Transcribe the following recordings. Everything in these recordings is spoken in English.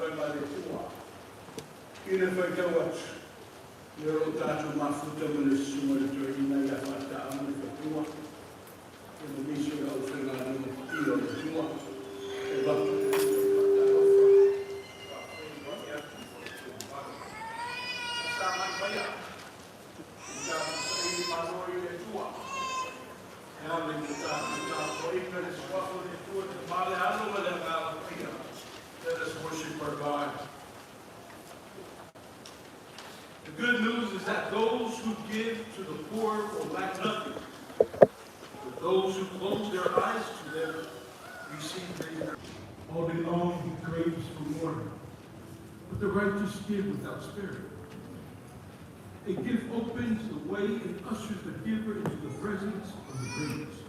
koe ma le tua. Kine whai tauat. Lero tātou mafuta ma le suma le toi ina ia whata amu le tua. E mo miso e au whenga ni ilo le tua. E watu le tua i whata ofa. Sa mai whaia. Sa mai manori le tua. E ame ki tātou ina le swafo le tua te male anu ma le ngāla whaia. Let us worship our God. The good news is that those who give to the poor will lack nothing. But those who close their eyes to them receive neither. All day long he craves for more. But the righteous give without sparing. A gift opens the way and ushers the giver into the presence of the greatest.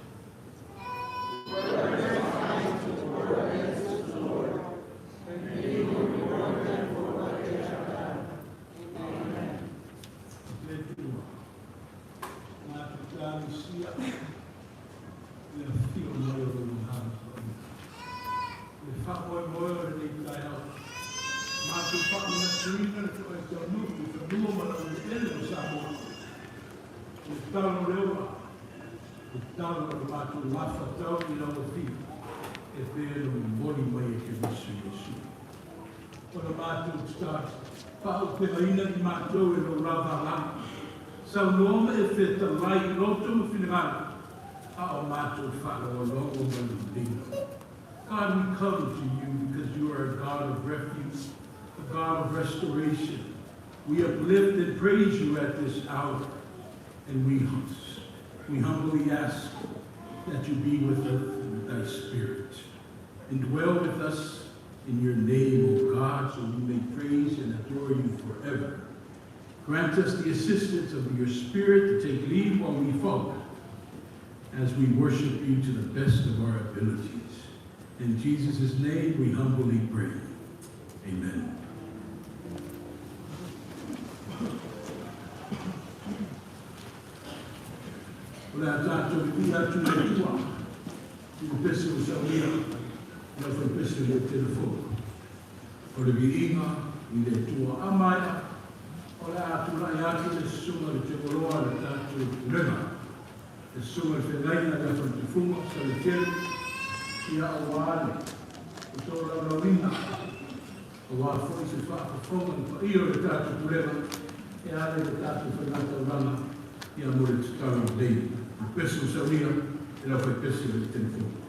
Sau noma e feta lai roto mo finimana. A o mato whaka o longo malundino. God, we come to you because you are a God of refuge, a God of restoration. We uplift and praise you at this hour. And we humbly ask that you be with us with thy spirit. And dwell with us in your name, O God, so we may praise and adore you forever. Grant us the assistance of your Spirit to take lead while we follow, as we worship you to the best of our abilities. In Jesus' name we humbly pray. Amen. Ola tātou ki atu le tua, i le pese o sauria, na whai pese le telefona. O le viinga, i le tua amaya, Ola atu rai atu le sunga le te koroa le tātou Pulega. Le sunga le whengaina le whantifunga sa le kere ia o wāne. O tō raurawina. O wā fwoi se whakafonga ni whaio le tātou Pulega. E ale le tātou whanata rana ia mo le tutaru dei. Le peso sauria e la whai peso le telefona.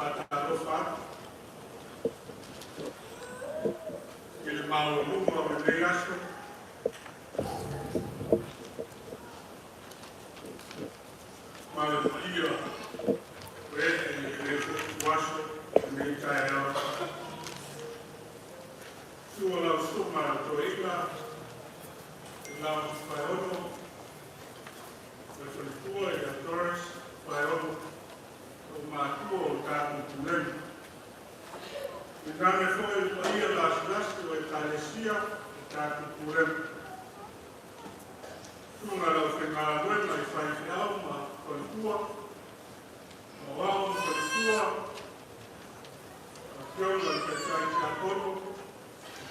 Patalofa, ele mau lumo me leaso, mau ia, ele waso, me taero, sua la suma toila, la faiono, le felitua e a Torres, faiono, o matuo tato pulega. E nane foi ia las o Etalesia, tato pulega. Tuna la whenga wena I whai au ma whalikua, ma wao ma whalikua, a kiona I whai te apono,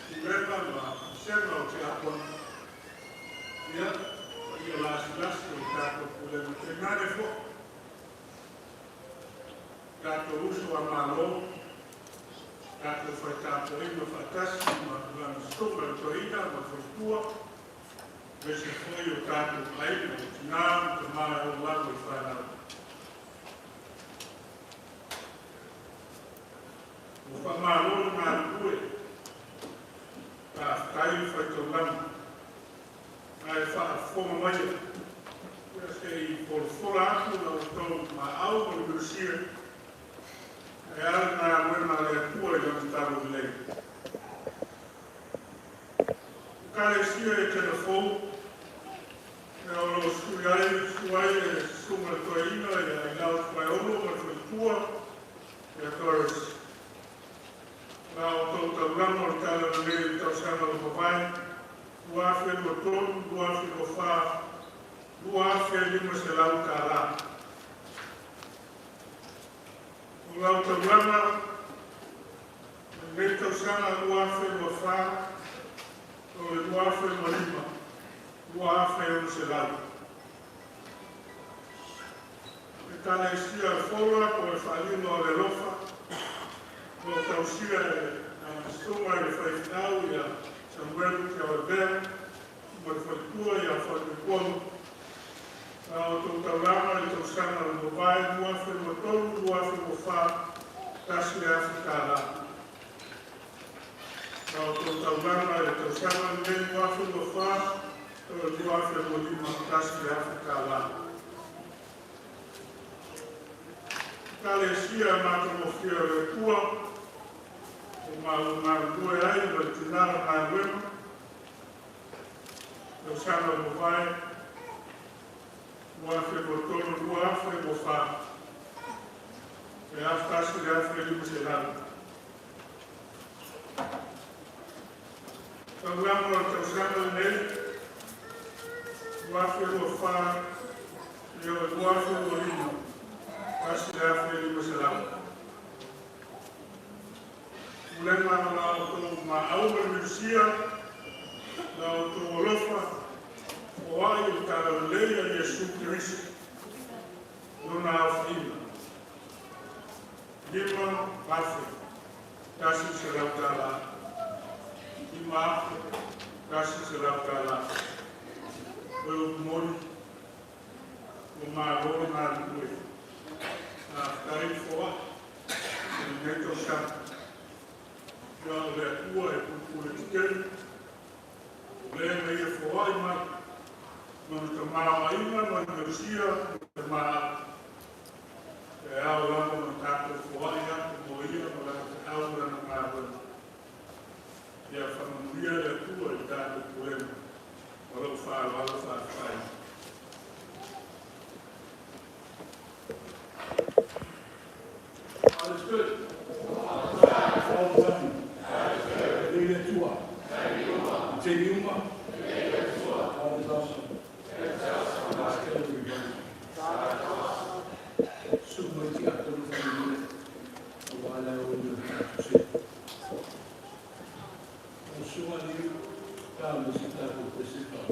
Pulega ma sema o te apono. Ia, ia lasi o tato pulega. Te nane foi, tato uso a malo, tato whai tato ina whatasi, ma lana stoma toina, ma whalikua, Vese foi o tato aina, o tinam, te maa o lago I whanau. O whamarolo ngā rukue, ka kai whai tau lama. Ngai whaafonga maia. Kua se I porfora aku na o tau ma au o Lucia. E ara ngā wena lea kua I am taro Lelei. Kare sia e telefou, e oro suai e suma toina e a ilau whaiolo ma whaitua e a Torres. Nā o tau taurama o Tala Lelei tau sana o mawai, luawhi o tonu, luawhi o wha, luawhi lima se lau Tala. O lau taurama, Lelei tau sana luawhi o wha, o le luawhi o lima. Lua whai se lau. E tana isia whaura po e whalino o le lofa, o tau sia e stoma e whai whinau I a Samuel te o Etena, mo e whaitua I a whaikuonu. Nā o tau taurama e tau sana o mawai, lua whai mo tonu, lua whai mo wha, tasi e Afrika la. Nā o tau taurama e tau sana o mei, lua whai mo wha, o luawhi o lima tasi e Afrika la. Kale sia mata mo fia le kua, o ngā rue ai, o tinara ngā wema, o sana mo vai, luawhi o tono, luawhi o wha, e tasi e Afrika lima se lana. Tauama o tau sana nei, luawhi o wha, e o luawhi o lima, tasi e Afrika lima se lana. Pulega na o tō ma auma Lucia, na o tō olofa, o ai o Tala Lelei a Iesu Kirisi, nona au whaina. Lima afe, tasi se lau Tala. Lima afe, tasi se lau Tala. O mori, o ma roro ngā rukue. Nā whai whoa, e neto shaka. Ia o lea kua e pupure tukeri, o lea mei e whoa I mai, mana te maa inga, mana te sia, te maa. E au lama na tātou whoa I atu, mo ia, mo lama te aura na ngā wena. Ia whamamuria lea kua I tātou Pulega, o lau whāwala whāwhai. All is good. All done. Lele tua. Te niuma. All is awesome. Last category. Submiti a todo família. O vale é o meu. O seu ali está no citado principal.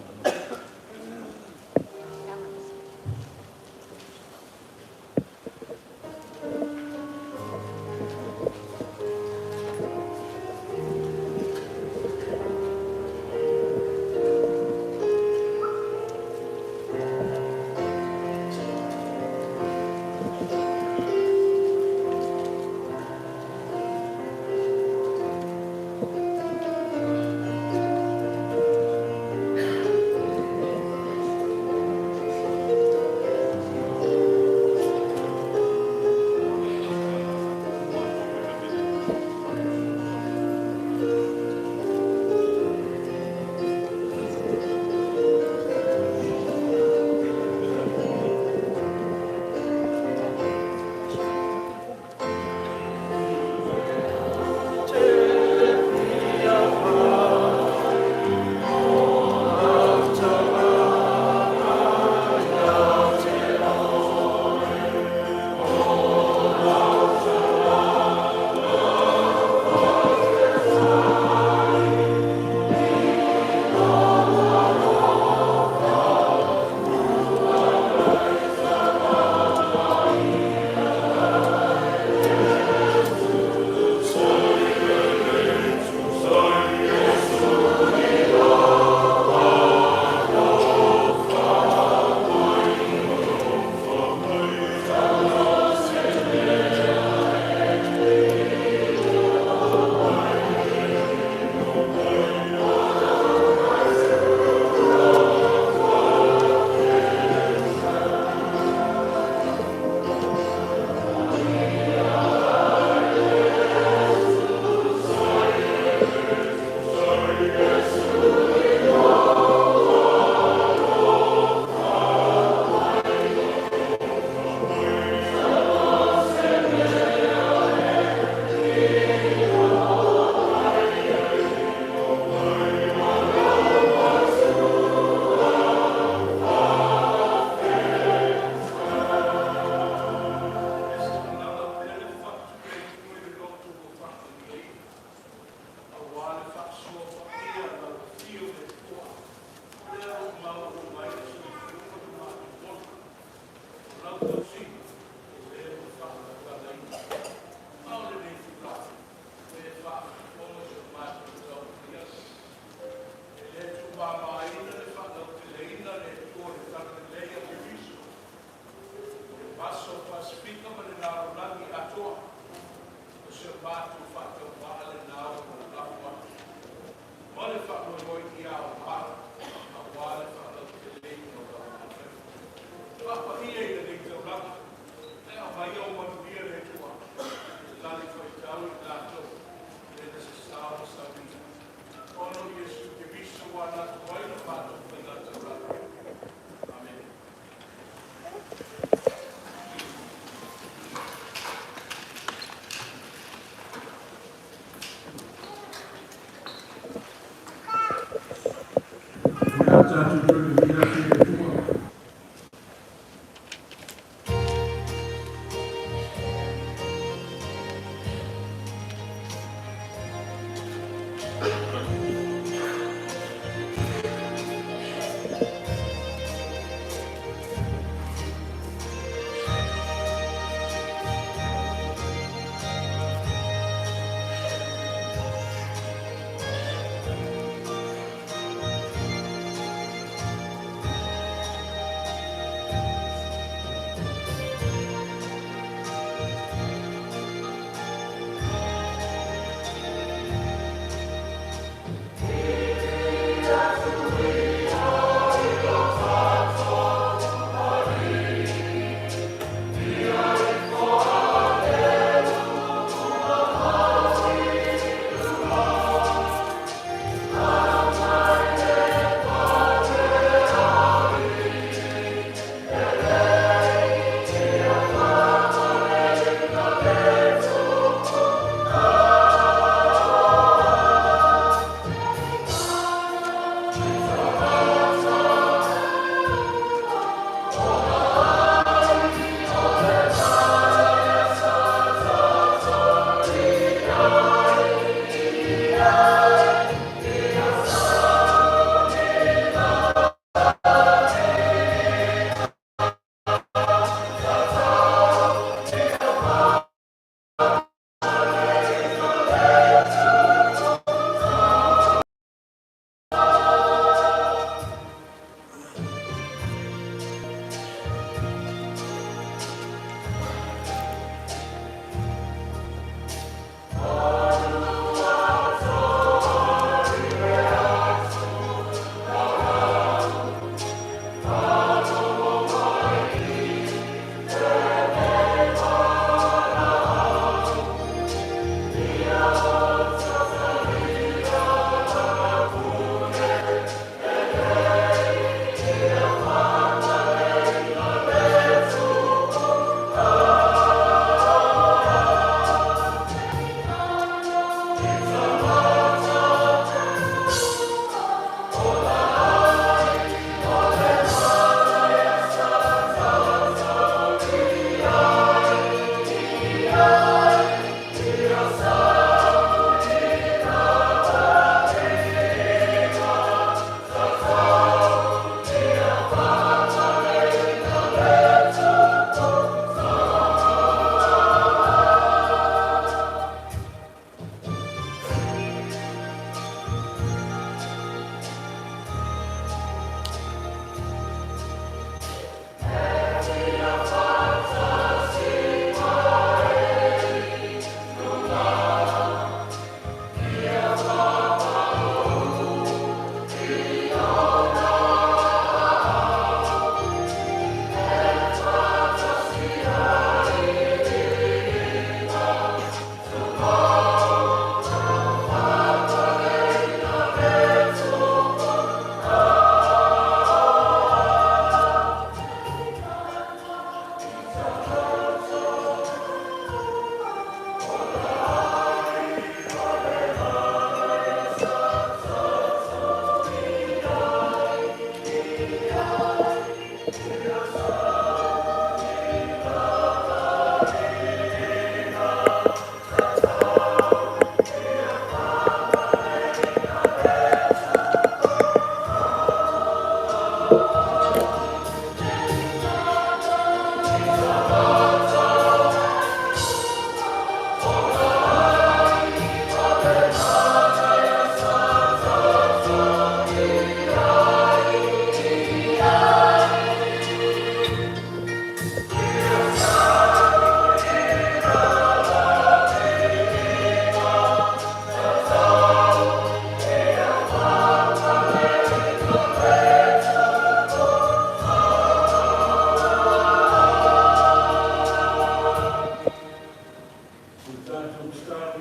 Tātou stau,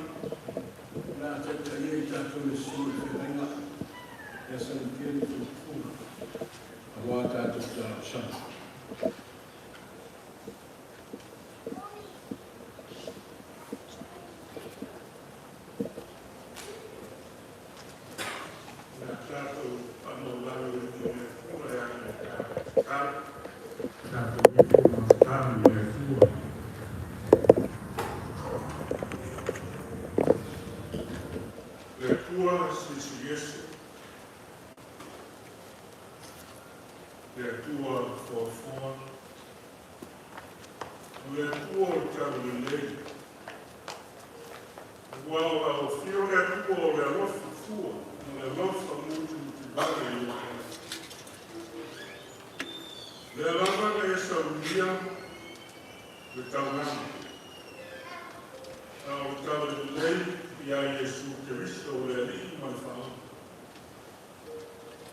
nā tātou iei tātou le sui whenenga, e sa i kere tu pūna, a wā tātou stau sana. Nā tātou anō lau e te kura e ane tātou, tātou i kura tātou e kura. Le tua for le tua tau Lelei. Wau au fio le tua le lofa fua, le lofa mutu te vare i o le lava le sa unia le tau nani. Au tau Lelei ia Jesu Christo le li mai whao.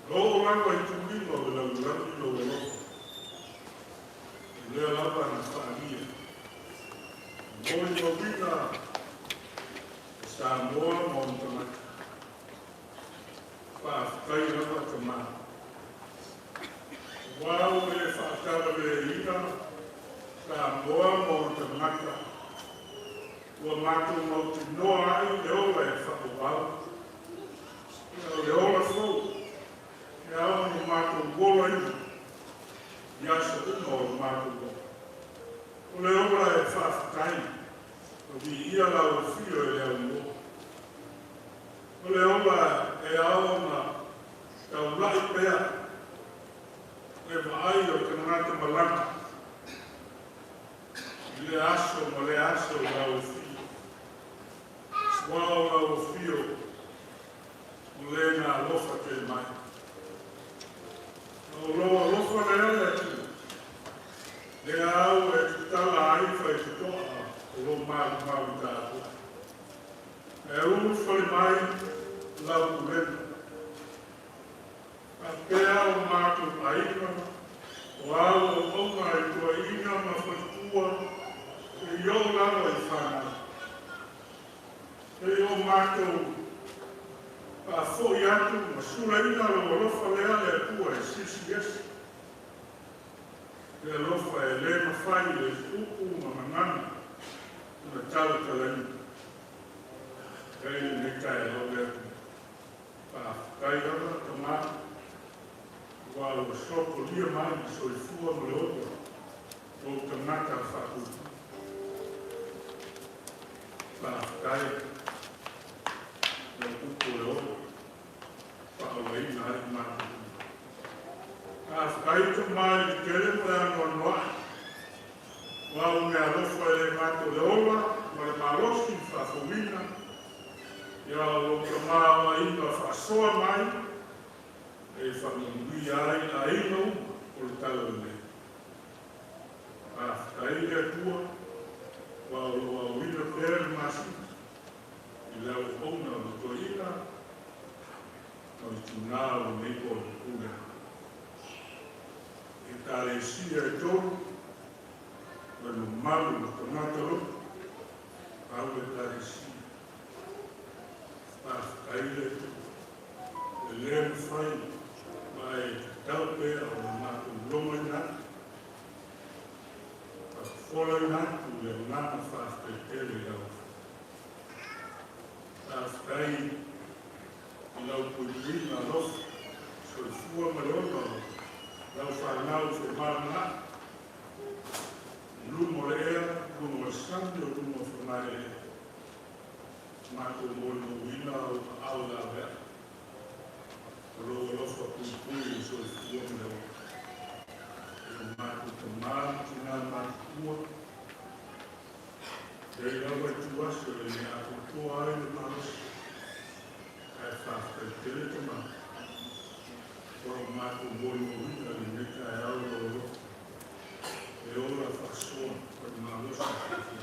Lo lava i tuino le laurani lo le lofa. Le lava na whaamia. Moi o vina sa moa mon tamaka. Whaakai lava tamaka. Wau e whaatara le ina sa moa mon tamaka. Ua mātou mau te noa ai le ola e whakawau. Le ola fau. E au ni mātou gola ina. Iasa una o mātou. O le ola e whaakai. O vi ia lau fio e leo mo. O le ola e au na tau lai pea. E vaai o te ngata malanga. Le aso ma le aso lau fio. Wao lau fio. O le na lofa te mai. O loa lofa le ale atu. Le au e te tala aifa e te toa. O lo mau tātua. E unu whare mai lau kurena. A pēa o mātou aina. O au o onga e tua ina ma whatua. E iau lawa i whana. E o mātou a fōi atu ma sura ina lo lofa lea le tua e sisi esi. Le lofa e le mawhai le upu ma manana. Na tala talani. Kei ne kai au le atu. Kai rana tamata. Wao soko lia mai so i fua mo le oto. O tamata whaku. Kai. Le upu le oto. Whaawai nai mata. Kai te mai i kere mo e anua noa. Wao me alofa e mato le ola, ma le marosi whakowina. Ia o ka maa ina whasoa mai, e whamunui ai a ino o le tala le. Kai le tua, wao loa wina pere masi, i leo ona o to ina, o i tuna o neko o kura. E tale sia e tolu, Bueno, malo, lo tomátalo, agua de parecida. Caíle, el león fai, vai talpe, o mato loma na, a fola na, o leonama faz pekele au. Caí, lau puiui na lof, so fua malona, lau whanau se marna, lumo le ea, lumo le sangue, lumo whanai le ea. Mako mōi no wina au la vea. Roa lofa pui so i fua me o. E mako te maa, tina mako kua. Rei rawa i tuase le ne a kua ai le maros. Kai whafkai tele te maa. Koro mako mōi no wina le neka e au lo. E ora whasoa, kore marosa te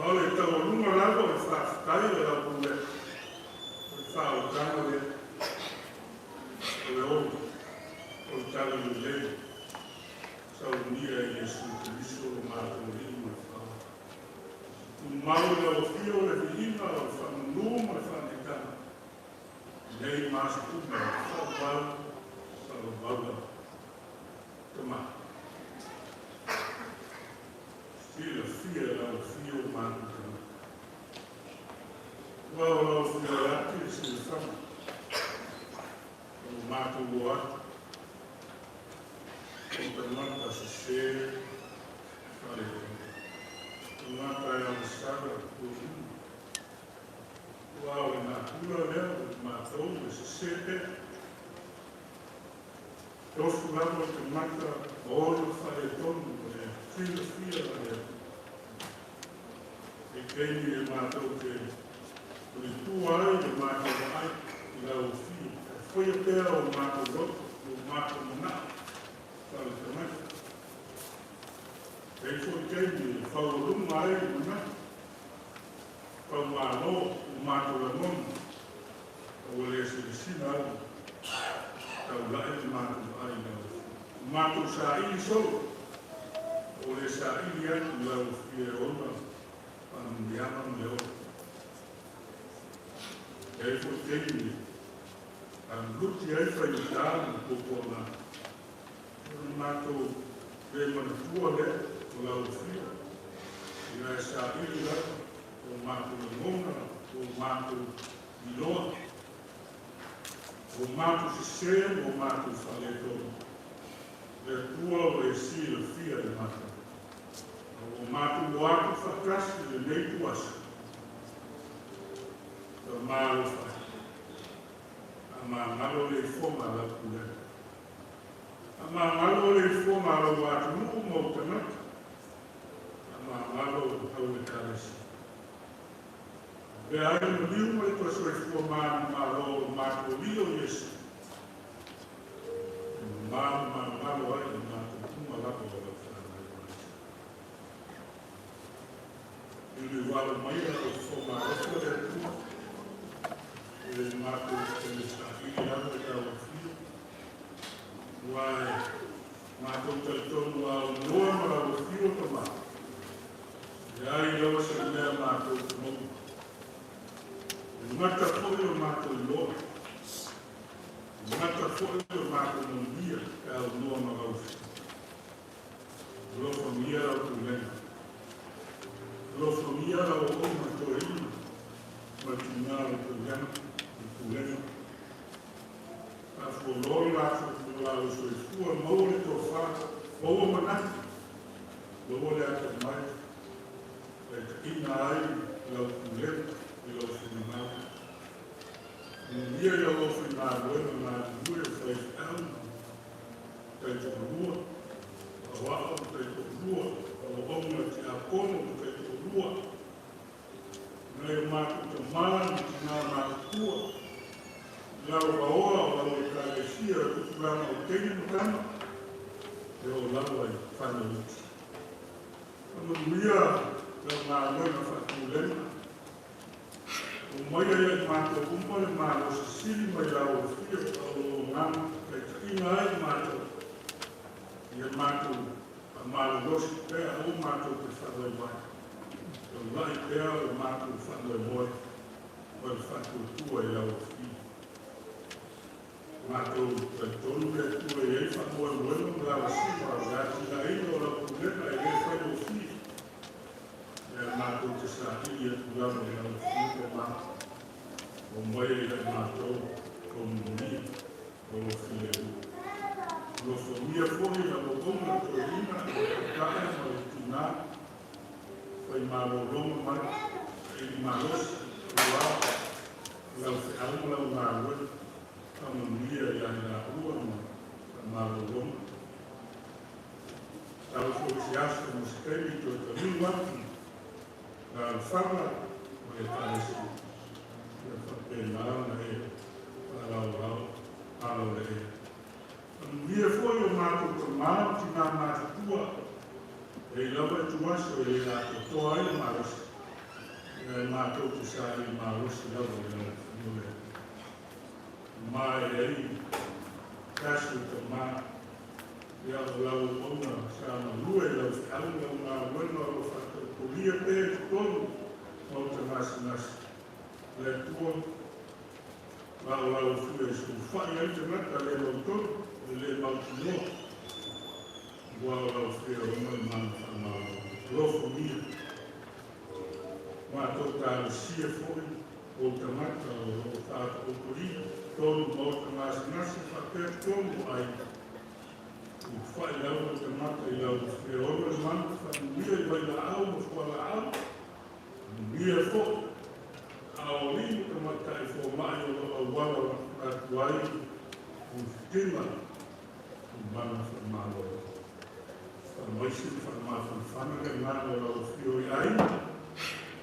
Ole tau runga lago e whaakai e lau pule. E whaotanga le. Ole olu. Ole tala Lelei. Sau nia e Jesu Christo o mātou ringa whao. mau la o fio le viina o whanunuma e whanekana. Nei maasa kuma o whau, o wau. Tama. Stila fia la o fio manu tama. Wau la o fio ati e sila whama. O matu o ati. O tamata se se. Wale o mata e o saga o unu. Wau e nā kura lea o mātou e se sete. Tofu lama te mata o olo whare tonu e whina whia lea. E keini e mātou te uri tuai e mātou ai i lau whia. E whaia pēra o mātou roto o mātou mana. Whare te mai. E fwoi keini e whaurunga ai i mana. Pau mālo o mātou la monu, o le se le sina au, tau lae te mātou ai nau. Mātou sa ili sou, o le sa ili atu lau fie ona, panu miama leo. E fo teini, an luti ai fai o tāmu koko na. Mātou le manatua le, o lau fie, i lai sa ili atu, o mātou le ngona, o mātou iloa, o mātou sisere, o mātou whaletoro. Le tua o e si le fia le mātou. O mātou o atu whakasi le neitu asu. O mālo whai. A mā malo le foma la Pulega. A mā malo le foma la watu nuku mō tanaka. A mā malo au le karesi. E ai no liu mai kua soe fua mālo mātou lio Yesu. Mālo ai i mātou kuma lako o la whanai mai. Ili wala mai o fua mātou e kuma. Ili mātou e le sa ili anu e tau whiu. Wai mātou taitonu au noa mara o whiu ka mā. E ai lawa sa lea mātou ka moku. Mata foi o mato loa. Mata foi o mato no dia que é o nome agora. Glofomia o Pulega. Glofomia o homem torino. Matinal o Pulega. A folor lá o seu sua mão de tofá. Ou o manate. Ou olhar para mais. É que ai lá o Pulega. Eu final. Um dia eu vou final, eu na rua, eu falei, feito rua, o água feito rua, o homem tinha como feito rua. Não é mato de mal, não na rua. Lá o baú, lá o carecia, o lá no tenho no cano. Eu lá vai fazer isso. Quando ia, eu na lona faculena. O mai ai mātou kumpare mātou sisiri mai lau whia o ngāma kei taina ai mātou. Ia mātou a mātou rosi pēr o mātou te whanoi mai. O lai pēr o mātou whanoi moi. O le whanoi tua i lau whia. Mātou te tonu le tua i ei whanoi moeno lau siwa. Gāti la ino lau Pulega i le whanoi whia. Mātou te sāhiri e tūrama e lau whia mātou. O mai e mātou komunia o whia u. O whamia whori a o konga torina e kāia mai tina. Whai mālo ronga mai e i mālosi o wā. Lau whiaunga lau ngā wai. Komunia e ai ngā ua mālo ronga. Tau whori si aso musikemi to te riwaki. Ngā whanga o e tānesi. Ia whape nārana e wharau alo le e. Ia whoi o mātou ka māu ti ngā mātou tua. E lawa e tuaso e ngā toa ai mārosi. E mātou te sāi mārosi lawa e ngā whiule. Mā e ei, kasu te mā. Ia o lau ona sāna lue lau whiaunga o ngā wena o whakakuria pē te tonu. nasi. Le tua, lau fui su fai ante mata le lontoro, le mautino. Lau fui o ma lofo mia. Ma tota sia foi, o tamata, o tata, o puri, todo o nasi faper como ai. O fai lau o tamata e lau fui o mano, família e vai lá ao, escola ao. Mia fo, ao limo tamata e fo mai o wala a tuai, o tema, o mana famalo. Maisi whanama whanwhana ngā o whio i ai.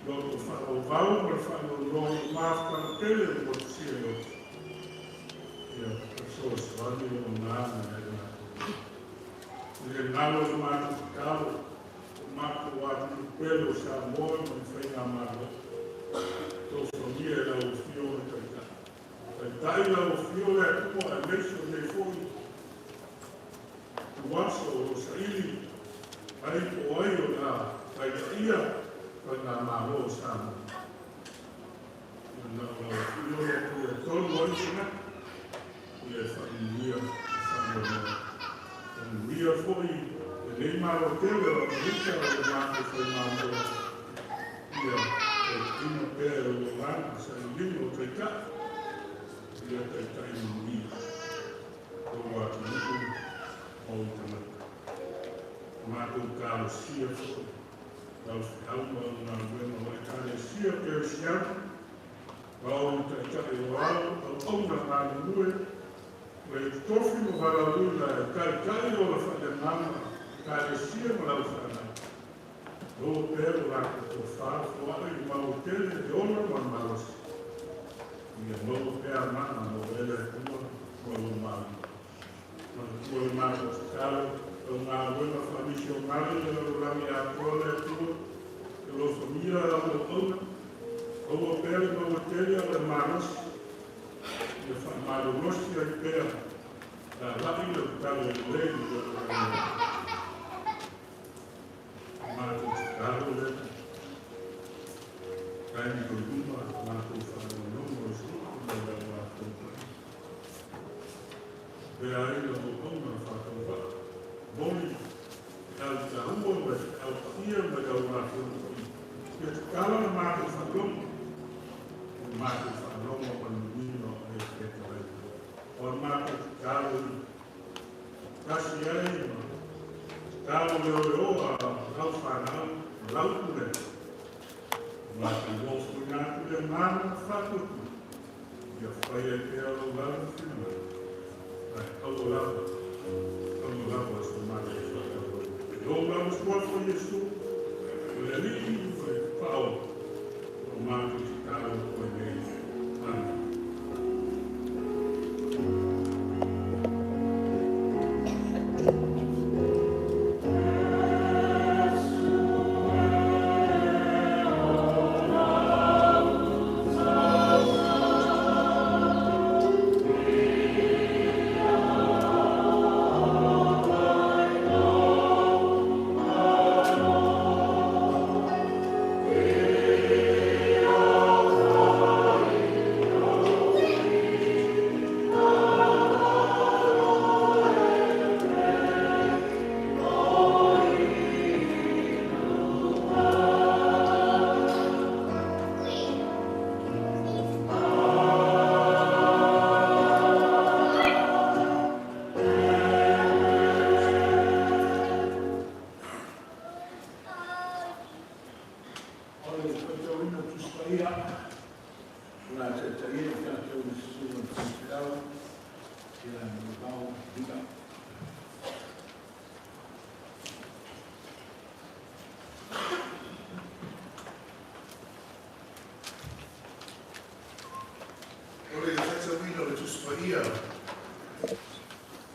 Loko whanau vau, ma whanau no mawhana tele o what sia o. Ia, so swani o ngā na e ngā. Ia ngālo o mātu kālo, o mātu wātu pelo sa moa, ma whainga mālo. Tō whamia e lau whio o kaita. Tai lau whio e kua e leso ne fōi. Waso o saili, ai po ai o ngā taia pa ngā mālo o sāma. Nā whio e kua tonu ai sina, ia whanimia, whanimia fōi, e nei mālo tele o rita o mālo whai mālo. Ia, e tina pēr o ngāna, sa i limo o taita, ia taita i mia. Tō atu niku, o tamata. Mātou kāo sia fo, tau whiauma o ngā wema o e kāre sia pēr siam, wao i taitae o ao, au na kāne mue, o e tofi mo harauna e kai o la whale nama, kāre sia ma lau whana. Lo pēr o rāka tō whāwho ai i mau tele e ona ma malas. Ia mau pēr mana mo ele kua, kua lo mau. Kua mātou kālo, o ngā wema whamisionari e lo rangi a kōle tua, e lo whamia a lo ona, o o pēri ma o teri a le manas, e whamaro rosti ai pēr, a rai le kare lei o lo rangi. Mātou kālo le, kaini o luma, mātou whanau o suku, le la mātou kai. Pea ai o ona whakau whaka. Boni, al tahua me al ia me au mātou. Ia te kāla na mātou whanau, o mātou whanau o nino e te kai. O mātou te kālo i. Kasi ai, kālo leo leo a rau whanau, rau kure. Mātou wofu i nātu le māna whatuku. Ia whai e te alo lau whina. Au lava essa máquina de fazer. Eu vamos por isso, o Lelei foi pau, o máquina de carro foi bem.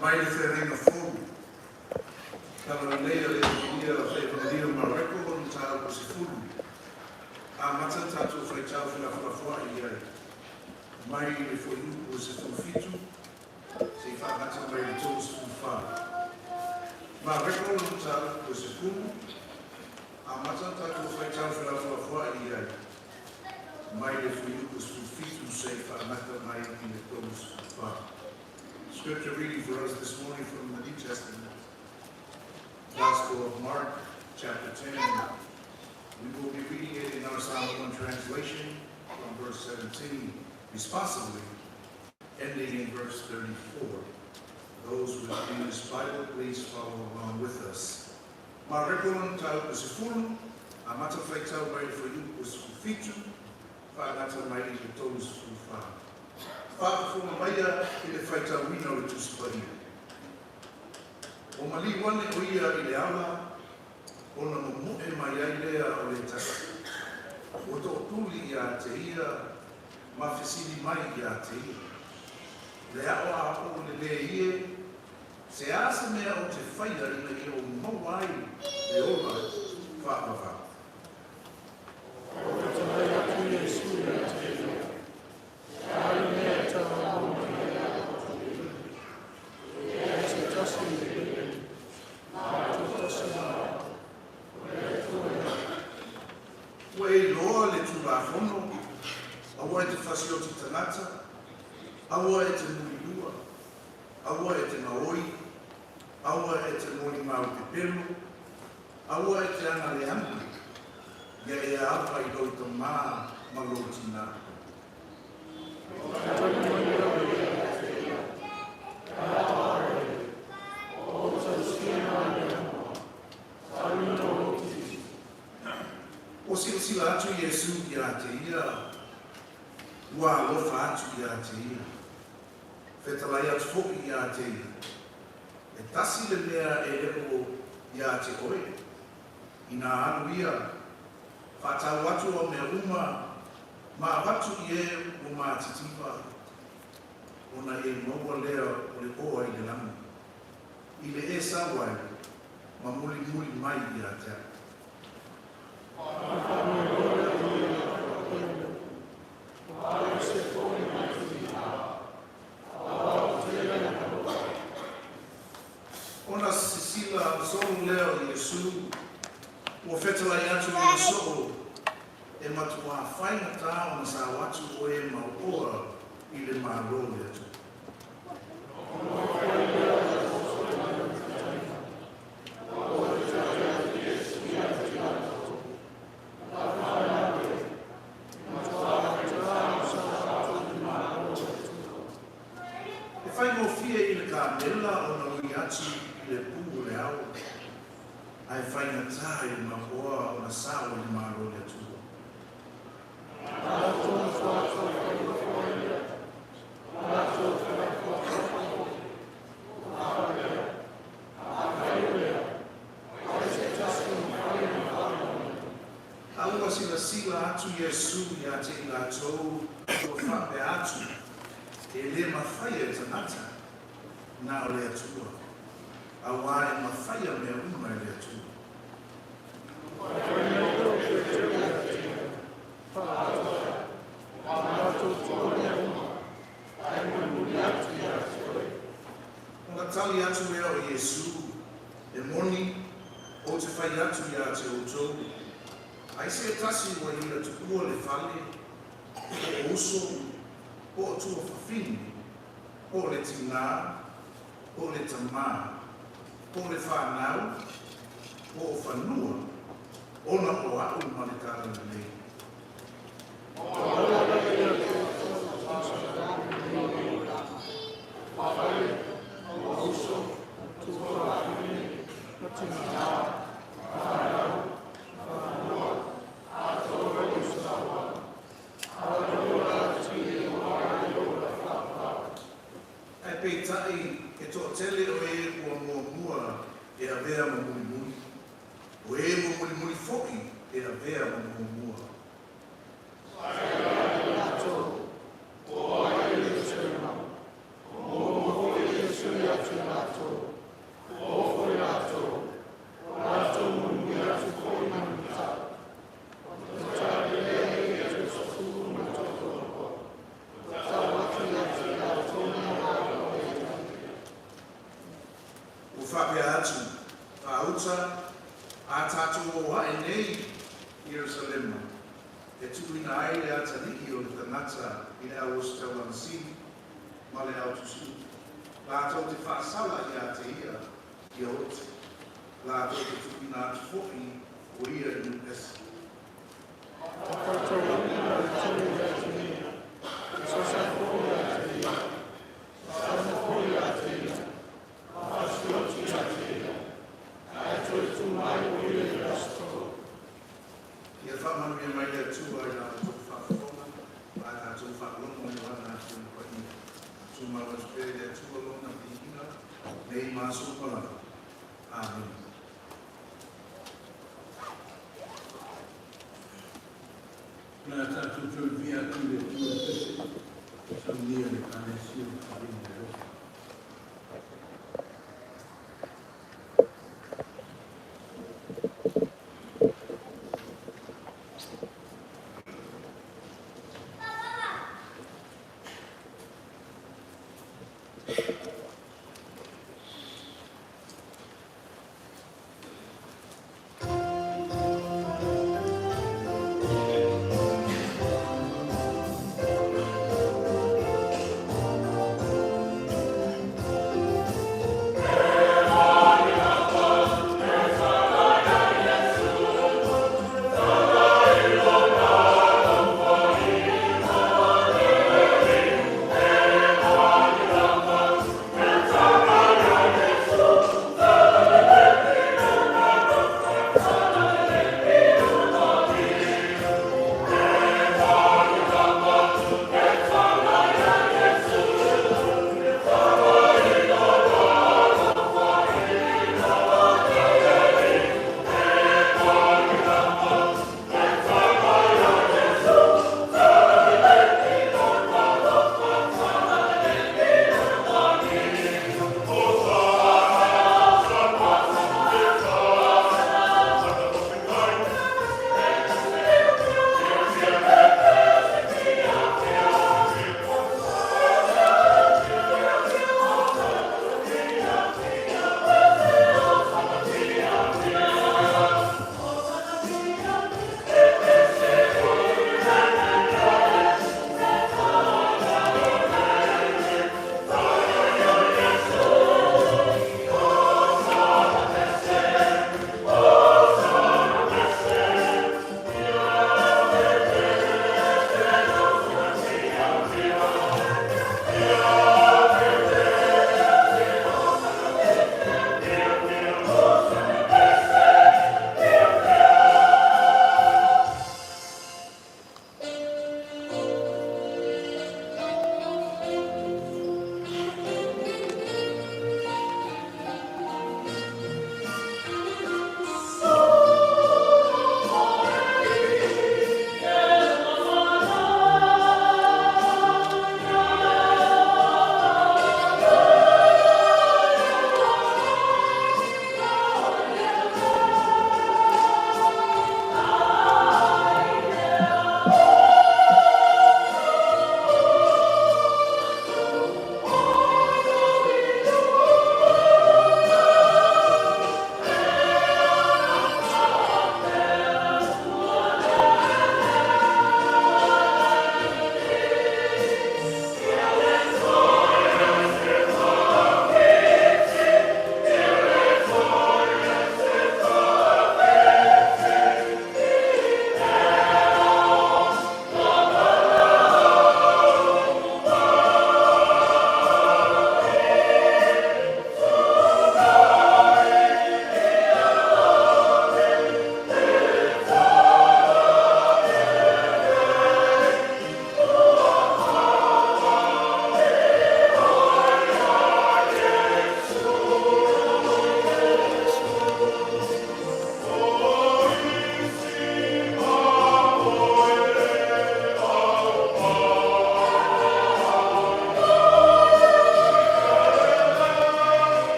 Mai le whenenga whou. Tala Lelei le ia whaepanadira mareko honu tāu ko se fulu. A mata tātou whai tāu whenawhawha i ai. Mai le whoi upo se whawhitu, se whaangata mai le tō se whawha. Mareko honu tāu ko se fulu. A mata tātou whai tāu whenawhawha i ai. mai le fuiukus fufitu se whanaka mai I le tolus wha. Scripture reading for us this morning from the New Testament, Gospel of Mark, chapter 10. We will be reading it in our Psalm 1 translation from verse 17, responsibly, ending in verse 34. Those with English Bible, please follow along with us. Ma rekolon tau kusifunu, a mata fai tau mai for you kusifitu, whanata mai I le tolus fufa. Whakafuna maia I le fai tau wina le tusipaia. O mali wane o ia I le ala, o na momoe mai ai lea o le tasi. O to tuli ia te ia, ma fesili mai ia te ia. Le ao a o le le ie, se asa mea o te whaia ina I o mawai le ola whakawha. O te mai atu Iesu ia te ia, kāri mea ta o mea atu ia. E te tasi ia, a te tasi ia, e tuea. Ua e loa le tulafono, aua e te whasi o te tangata, aua e te murilua, aua e te maoi, aua e te moni mau te pelo, aua e te ana le anu, ia e apa I lau ta maa malotina. O te tau mai au ia te ia, kāre, o tau sina ia moa, tarina o titi. O sila atu Iesu ia te ia, ua alofa atu ia te ia, whetalai atu hoki ia te ia. E tasi le mea e leko ia te oe, ina anu ia, whatau atu o mea uma, ma watu I e o ma titipa, ona e maua lea o le oa I le lamu. I le e sawai, ma muli mai ia te a. Ona sisila sonu leo Iesu, ua whetalai atu I le soo, e matua whainga tā ona sa watu o e mauoa I le maro le atu. E whai mo fia I le kāmela o na ui atu I le pū le au, ai whainga tā I le mauoa o na sa o le maro le atu. Aua sila atu Iesu ia te I lātou o whape atu e le mawhaia tanata nā o le atua. Awa e mawhaia mea uma e le atua. Ona tali atu mea o Iesu e moni o te whai atu ia te outou. Ai se tasi wa ia tukua le whale, o uso, o tua whawhini, o le tingā, o le tamā, o le whanau, o whanua, ona o au manekara Lelei. Ai peitai e toa tele o e ua mua e a vea ma muli. O e mo muli foki e a vea ma mua. Whapea atu, whauta, a tātou o hae nei, Ierusalema. e tuina ai le ataliki o le tanata i le au o taulanasini ma le au tusu. Lātou te whaasala i a te ia i a oti. Lātou te tuina atu foki o ia i nukesi. Ia whamanu ia mai lea tua i nā tō whakawhonga, a nā tō whakalonga i wana atu i kwani. Tū mawa tupere lea tua lona i ina, nei māso pala. Amen. Nā tātou tau via tu le tua tese, sa nia le kānesio wharinga e roka.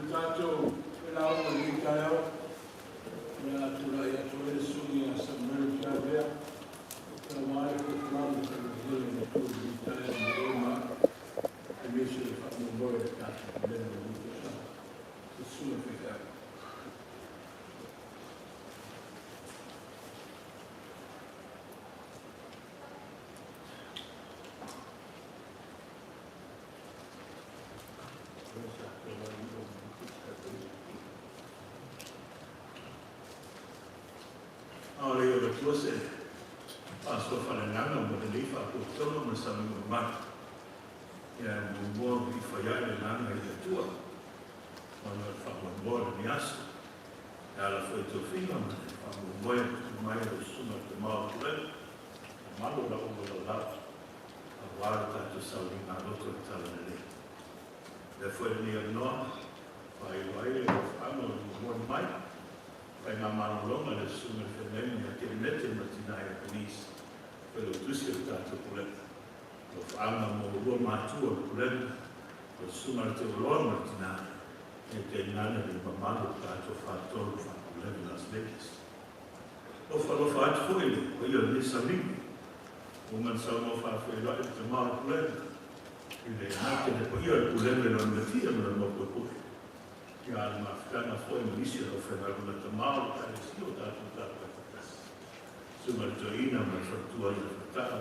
tātou e lau o ni kai au. Mea tura ia tō e sungi a Samuel kia vea. Ka mai ko tulamu ka rehele na tō ni kai au ni e maa. E mese e whakamomoe e tātou lena o ni kai au. Te suna whika. Ahora yo lo que hace, paso para el año, me le digo, todo me sale muy mal. Ya me voy a fallar el año y de tua. Cuando el favor de mi aso, ya la fue tu fin, cuando voy a tomar el sumo de mal por él, malo la hubo de lado, aguarda tu saudina al otro Tala Lelei. Después de mi no, para ir a ir, vamos, muy mal. Pai ngā maralonga le sunga whenei a ke nete matina e polis. Pero tusi o tātou Pulega. O whaanga mō ua mātua Pulega. O sunga te oloa matina e te nana ni mamalo tātou whātoro wha Pulega Las Vegas. O whalofa atu hoile, o ia nisa mingi. O man sau mō whawhi rai te mao Pulega. I le nake ne po ia Pulega na ngatia mara mō koe. Ia ana mawhikanga foi mo isi o whenaruna te mao ka e si o tātou tātou kakasi. Sumar to ina mai whatua i a whatara.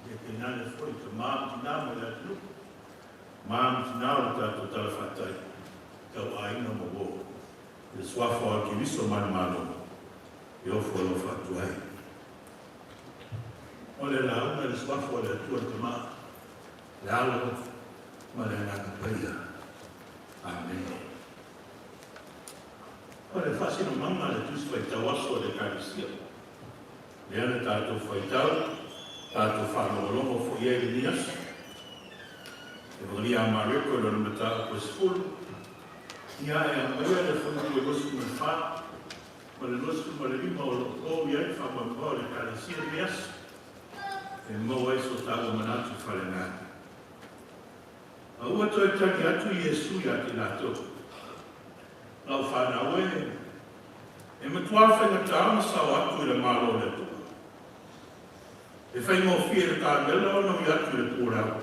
E te nane foi te mao tina mai atu nuku. Mao tina o tātou tala whatai. Tau aina mo wō. E swafo a ki viso mani mano. E ofo alo whatuai. O le launa le swafo le atua te mao. Le alo ma le naka paia. Amen. Ora fasi no mama le tus fai tau aso de karisia. Le ana tātou fai tau, tātou whanau fo ie i nias. E wari a mareko e lona tātou koe skulu. Ia e a maia le whanu koe losku me wha. Ma le losku ma le lima o lo kou ia i whamau le karisia nias. E mau eiso tātou manatu whare ngāti. A ua toi taki atu i Jesu ia ki lātou. Lau whanau e me tua whainga tāma sau atu i le malo le tua. E whainga o whiere tā mela o nau i atu i le pūrau.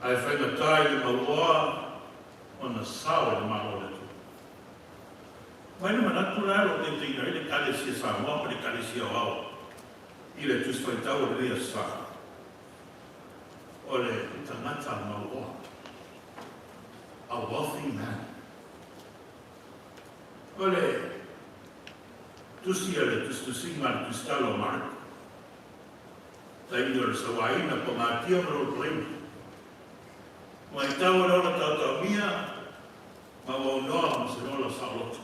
Ai whainga tā i le maua o na sau i le malo le tua. Waina manatu raro te tina i le kalesia sa mua pa le kalesia o au. I le tus whaitau o rea sa. O le tangata maua. A wealthy man. Ole, tusi ale tusinga tustalo mark. Tainor sa waina pa matia mo play. Mai tawa ora tata mia, ma wa no se no la salot.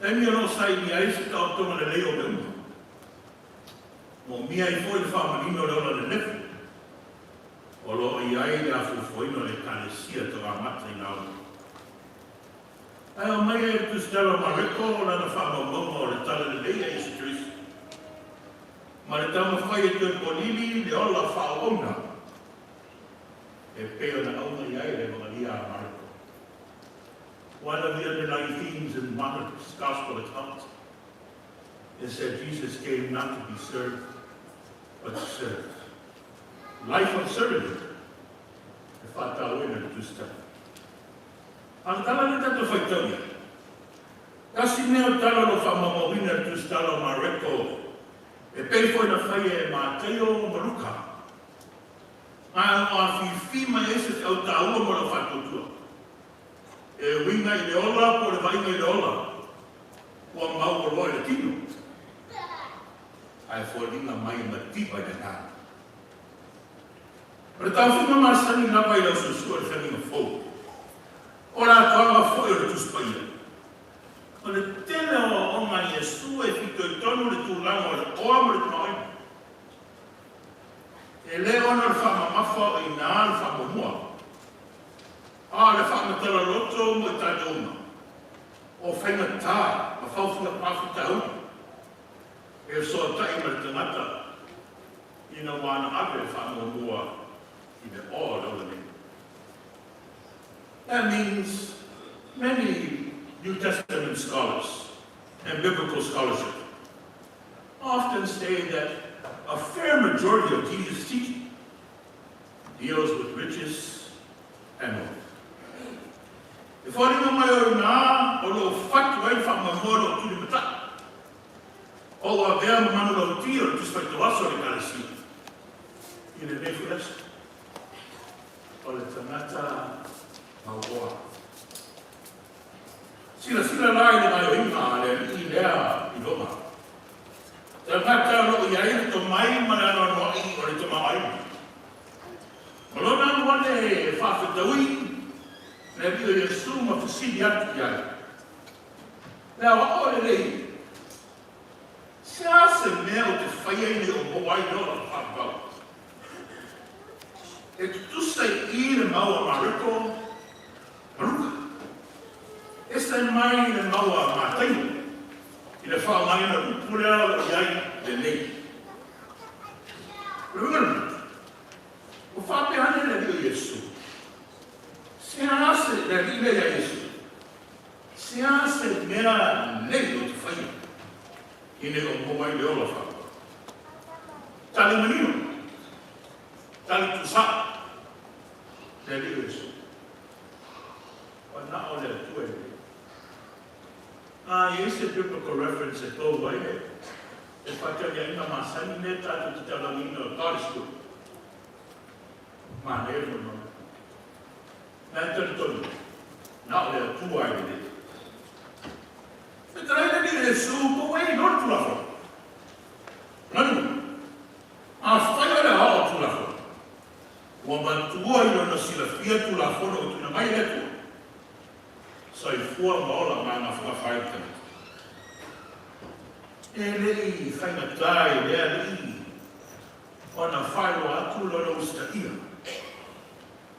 Tainor no sai ni ai se ta to le leo me. Mo mia I foi fa ma no ora le nef. Olo I ai la foi no le kalesia to amata ina. Ai o mai e tustalo mareko o lana whamamomo o le Tala Lelei a Jesu Christ. Ma le tama whai e tue polili le ola whaona. E peo na auna I ai le mga lia a mareko. One of the underlying themes in Mark's Gospel account is that Jesus came not to be served, but to serve. Life of servitude. E whatau ina le tustalo. Ang tala ni tato whaitau ia. Kasi neo tala no whamamawina tu stalo mareko. E pei foi na whai e māteo maruka. Nga o a whiwhima e se au tāua mo na whatutua. E winga I le ola po le vainga I le ola. Ua mau o loa le tino. Ai whalinga mai matipa i ngā. Pero tau whima masani na pai lau susua le whaninga fau. Ora toanga foi o tus paia. O le tele o ma Jesu e fito I tonu le tūlanga o le oa mo le tūmaoi. E le ona le whamamafa o I nā le whamamua. A le whamatala roto mo I tāte uma. O whainga tā, ma whauwhunga pāwhi tau. E so tai ma le tangata. Ina wana ave whamamua I le oa lau le. That means many New Testament scholars and biblical scholarship often say that a fair majority of Jesus' teaching deals with riches and wealth. If I didn't know my or fact way from my mother to the mata, or a very man of deal to spend the last of the galaxy in the neighborhood, or the Tanata Mawa. Sila lain na ima le ilea iloma. Tanata no ia to mai mana no I or to mai. Malona wane fa dawi na bi Yesu ma fisi ya ya. Na o Lelei. Se mel te faia o boai no fa ba. E tu sai ir mau mariko. Maruka. Esta mai na mau matai. Ina fa mai na Pulega ia Lelei. Remember. O fa pe ane na Yesu. Se hace na Biblia ya Yesu. Se hace mera nei o te faia. Ine o mai le ola fa. Tali manino. Tali tu sa. Te li Yesu. Wa na o le tu e. Yes, a biblical reference at all way. If I tell you, I'm sending it to tell you, God is good. Man, everyone. Now, now there are two ideas. But the idea is so way not to laugh. None. I'll fire the hall to laugh. Woman, two I don't see the fear to laugh or to the my letter. So I form all of man of a fight. Lelei fai na tai lelei ona fai o atu lona ustaia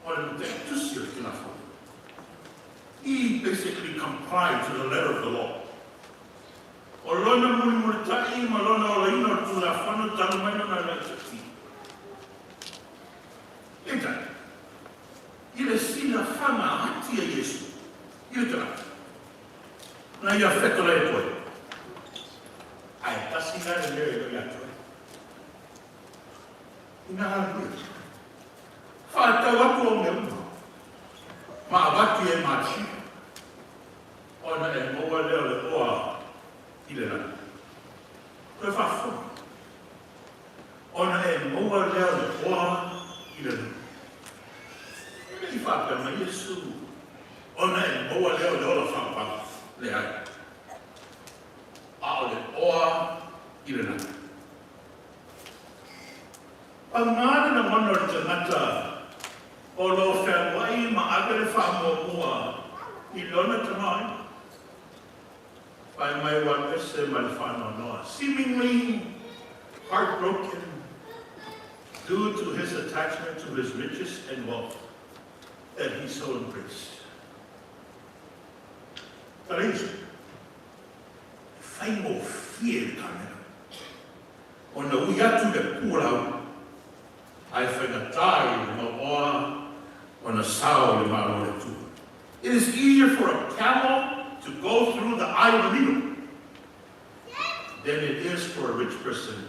ona te tusi o kina fo. He basically complied to the letter of the law. O lona muli muli tai ma lona o laina o tula whanu tanu maina na lai tati. Eta, ile sina whana hati a Yesu. Ile tera. Na ia wheto lai koe. Ai, tasi nga le leo ilo iatua. Ina haru. Whaatau atu o me uma. Ma awaki e machi. Ona e moa leo le oa i le rana. Koe whawha. Ona e moa leo le oa i le rana. I whapea ma Yesu. Ona e moa leo le ola whawha. Le ai. Ao le oa i le nana. Pangana na mana o te ngata o lo whewai ma agare whamomua i lona te mai. Pai mai wa pese ma le whanau noa. Seemingly heartbroken due to his attachment to his riches and wealth that he so embraced. Tarejo. Fai mo fie kamera. O na ui atu le pūrau, ai whai na tai le maoa, o na sao le maro le tū. It is easier for a camel to go through the eye of a needle than it is for a rich person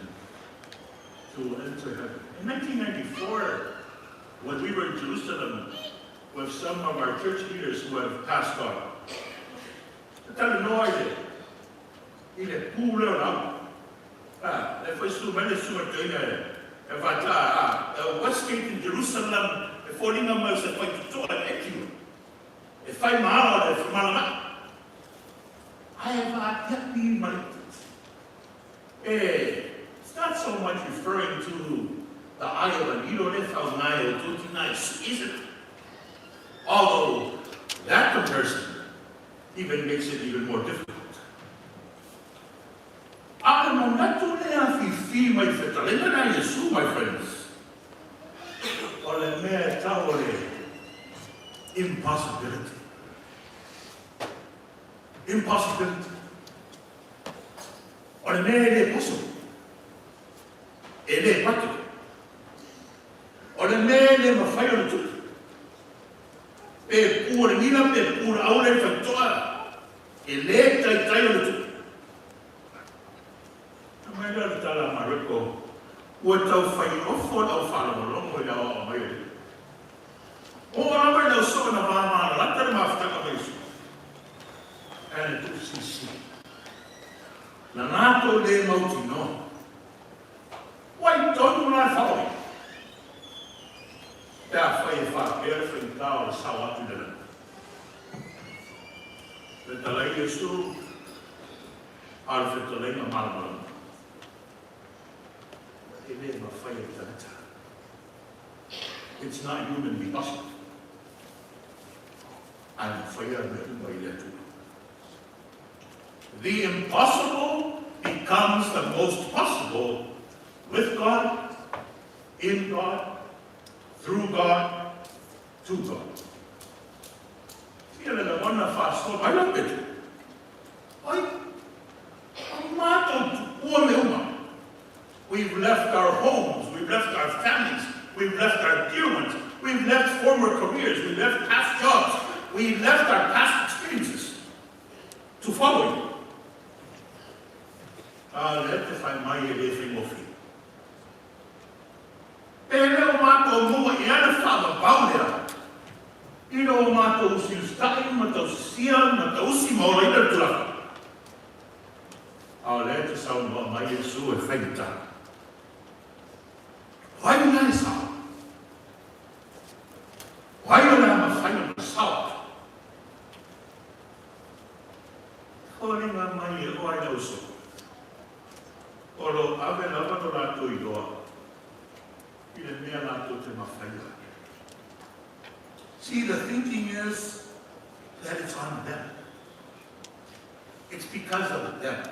to enter heaven. In 1994, when we were in Jerusalem with some of our church leaders who have passed on, I tell you no idea. Il est pour le rang. Il faut se mettre sur le terrain. Il va à Westgate in Jerusalem. Il faut dire que c'est pas du tout avec lui. Il faut mal, il faut mal. I have yet been minded. It's not so much referring to the eye of a needle, if I was nigh or 29, isn't it? Although that comparison even makes it even more difficult. Ang monatu na fifi mai fetalena na Yesu, my friends. Ole me taole impossibility. Impossibility. Ole me ele possible. Ele practical. Ole me ele mafai o tu. E pure wina pe pura aule whaitoa. E le tai o le tu. Mai la Tala mareko. Ua tau whai ofo au whanau i awa o mai e. O ramai nau soa na wāma lata na mawhitaka mai su. Ane tu sisi. Na nātou le mauti no. Wai tonu nā whaoi. Pea whai e whakea whai tāo le sao atu dana. Le talai e su. Al whetalai na malamala. It's not humanly possible. And the impossible becomes the most possible with God, in God, through God, to God. Here the one of us, I love it. We've left our homes, we've left our families, we've left our dear ones, we've left former careers, we've left past jobs, we've left our past experiences to follow you. Let the find my everything of you. Pero mato mo iana fala baulea. Ino mato usiustai, mato sia, mato usimo later to la. Let the sound of my Yesu effect. Why do I sound? Why do I have a final sound? Calling on my ear, I know so. Olo ave lava no lato I doa. Ile mea lato te mawhaia. See, the thinking is that it's on them. It's because of them.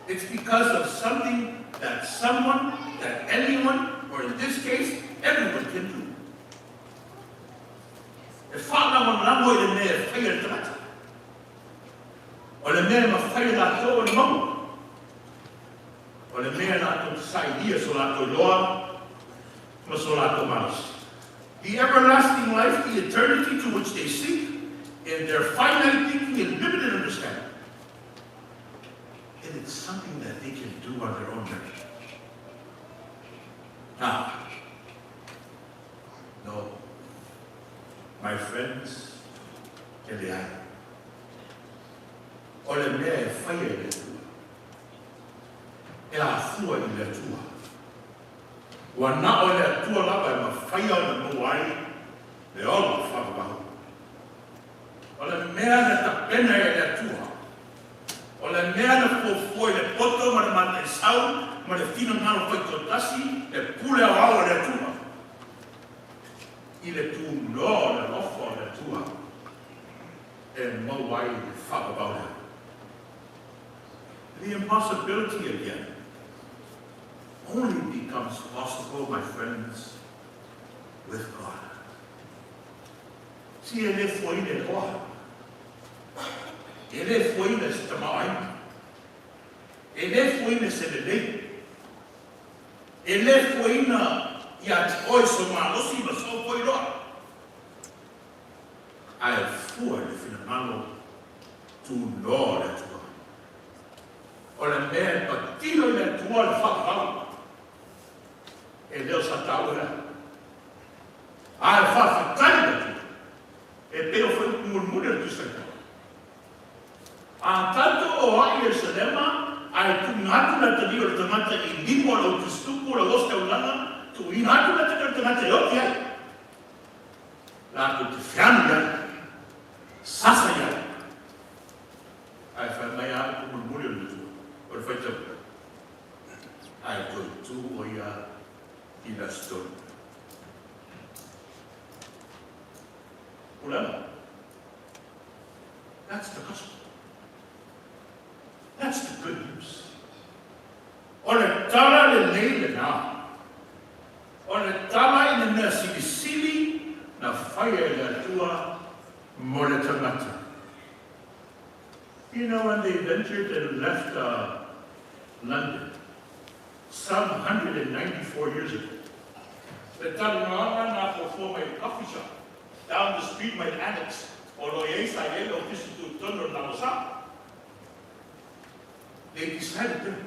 It's because of something that someone, that anyone, or in this case, everyone can do. If whāna mo namo I le mea whaia tata, o le mea ma whaia la tō ni mamu, o le mea la tō sai dia so la tō loa, ma so la tō maus. The everlasting life, the eternity to which they seek, in their finite thinking and limited understanding. And it's something that they can do on their own merit. Now, no, my friends, Lelei, o le mea e whaia I le tua, e a fua I le tua. Wa na o le tua lava e ma whaia o le moai, le ola whakawahu. O le mea na tapena e le tua, o le mea na fōfua I le poto ma le mata I sau, ma le fino ngano whai tōtasi, e pule au au le tua. I le tū no le lofo le tua, e mawai le whakawau. The impossibility again only becomes possible, my friends, with God. See, e le fwoi le loa. E le fwoi le stamai. E le fwoi le Lelei. E le fwoi na ia te oi so malosi ma so fwoi loa. Ai fua le finamalo tu no le tua. O le mea patilo le tua le whakawau. E leo sa tau rea. Ai whawhakari le tua. E peo whai murmure le tusaka. A tato o ai e salema, ai tu ngatu na te rio le tamata I limo la utustuku la osta ulanga, tu ngatu na te rio le tamata I oki ai. La tu te whianu ai. Sasa ai. Ai whai mai ai tu murmure le tua. O le whai tapu. Ai tu o ia I la stone. Pulega. That's the gospel. That's the good news. O le tala Lelei le nā. O le tala I le mea silisili na whaia le atua mo le tangata. You know, when they ventured and left London, some 194 years ago, the tala ngā nā po mai coffee shop. down the street might annex, or Loyesa Yellow to Thunder Namosa. They decided that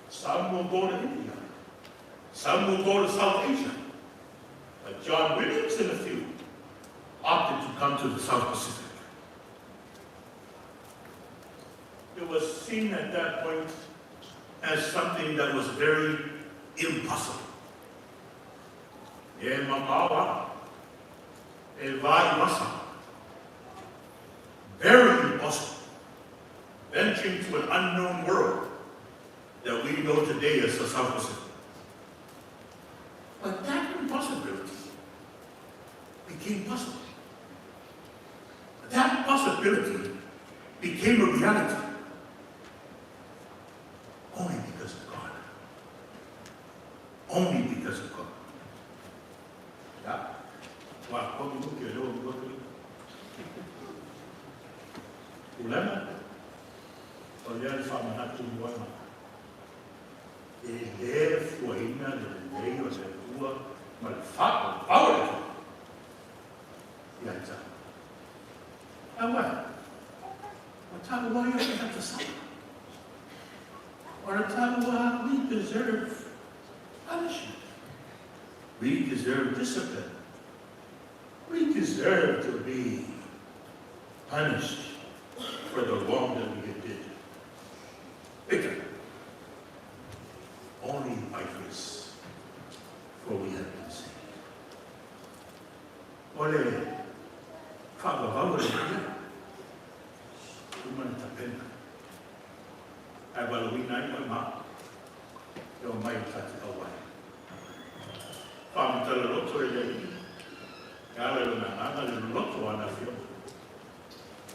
some will go to India, some will go to South Asia. But John Williams and a few opted to come to the South Pacific. It was seen at that point as something that was very impossible. E mamawa, e vai masa. Very impossible. Venturing to an unknown world that we know today as the South Pacific. But that impossibility became possible. That possibility became a reality only because of God. Only because of God. Yeah. Wow, como no que eu vou Pulega, olhar para matar tudo o ano. Ele foi na Lelei, ou seja, mas fato, fala. E aí está. Agora, o Tala you have to suffer. Or a Tala we deserve punishment. We deserve discipline. We deserve to be punished for the wrong that we did. Because only by grace, for we have been saved. Ole, Father, how Human tapena. Abalawina yung ma. Yung may tatikaway. Pamtalaloto ay Kala na nangaluluto ang afyo.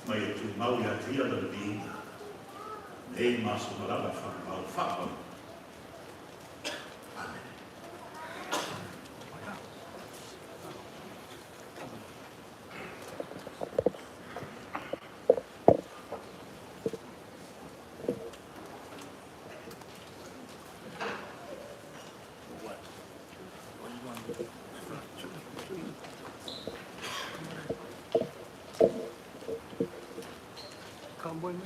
May tumaw yatiya ng diin. Ay masumalala fa. Amen. Cambon.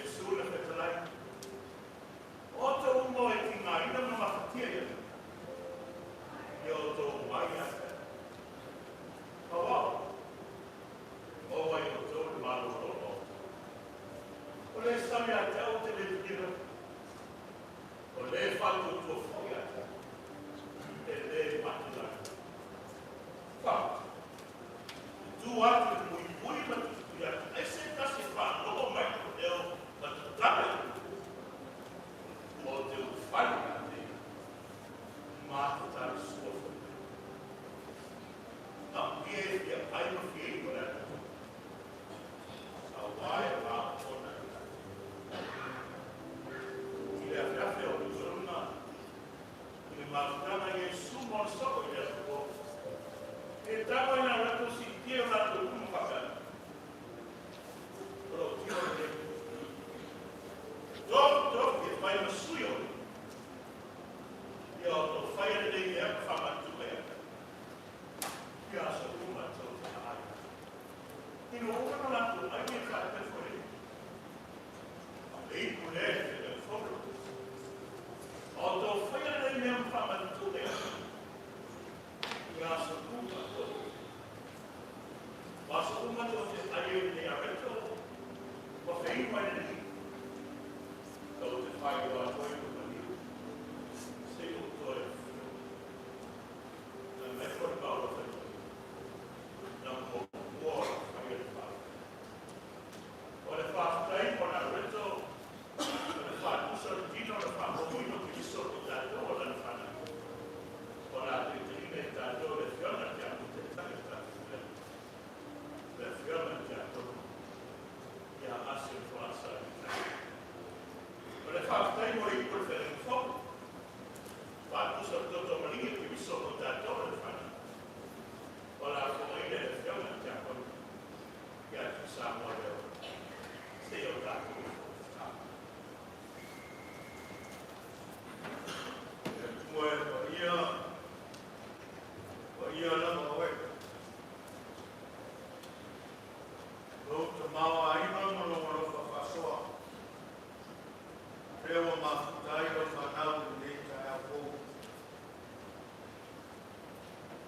sula fetalai. O to umo e ki ngā ina ma mawhatia ia. I o tō mai ata. Kawa. O wai o tō le malo o. O le sami a tau te le tira. O le whatu tō whai ata. E le matila. Wha. Tu atu mui mui matu ia. E se kasi wha o mai ko leo matu tae. O te whai ate. Mātu tari suofa. Nā pie ia paima fie i kore. Sa wae rā ona. I lea whiawhi o Uzuruna. I le mātutanga i e sumon soko i lea tuko. E tawa ina rato si tia rato kuma whakana. Pero tio le. Dok, e paima sui o. Ia o tō whaia le i ea whamatu ea. Ia asa kuma tau te haai. Ino okana lato ai e whaate whore. A lei pune e te whore. O tō whaia le i ea whamatu ea. Ia asa kuma tau. Asa kuma tau te ai e te areto. Wa whai mai ni. Tau te whai o a toi kuma ni. Se o toi. Na me kore paura whai. Na mo kuora whai e whai. O le whaatai o na reto. O le whaakusa le tino le whaamomuino ki iso o tātou o lana whana. O la te ime tātou le whiona te amu te tangi tātou. Le whiona te atou. Ia ase whaasa i tātou. O le whaatai mo i kore whai e whau. Whaakusa toto maringi ki iso o tātou le whana. O la whaile le whiona te atou. Ia ki Samoa leo. Se o tātou. Moe o ia na moe. Lo te mawa ima mono mono whakasoa. Rewa mafutai o whanau ni ka ea pō.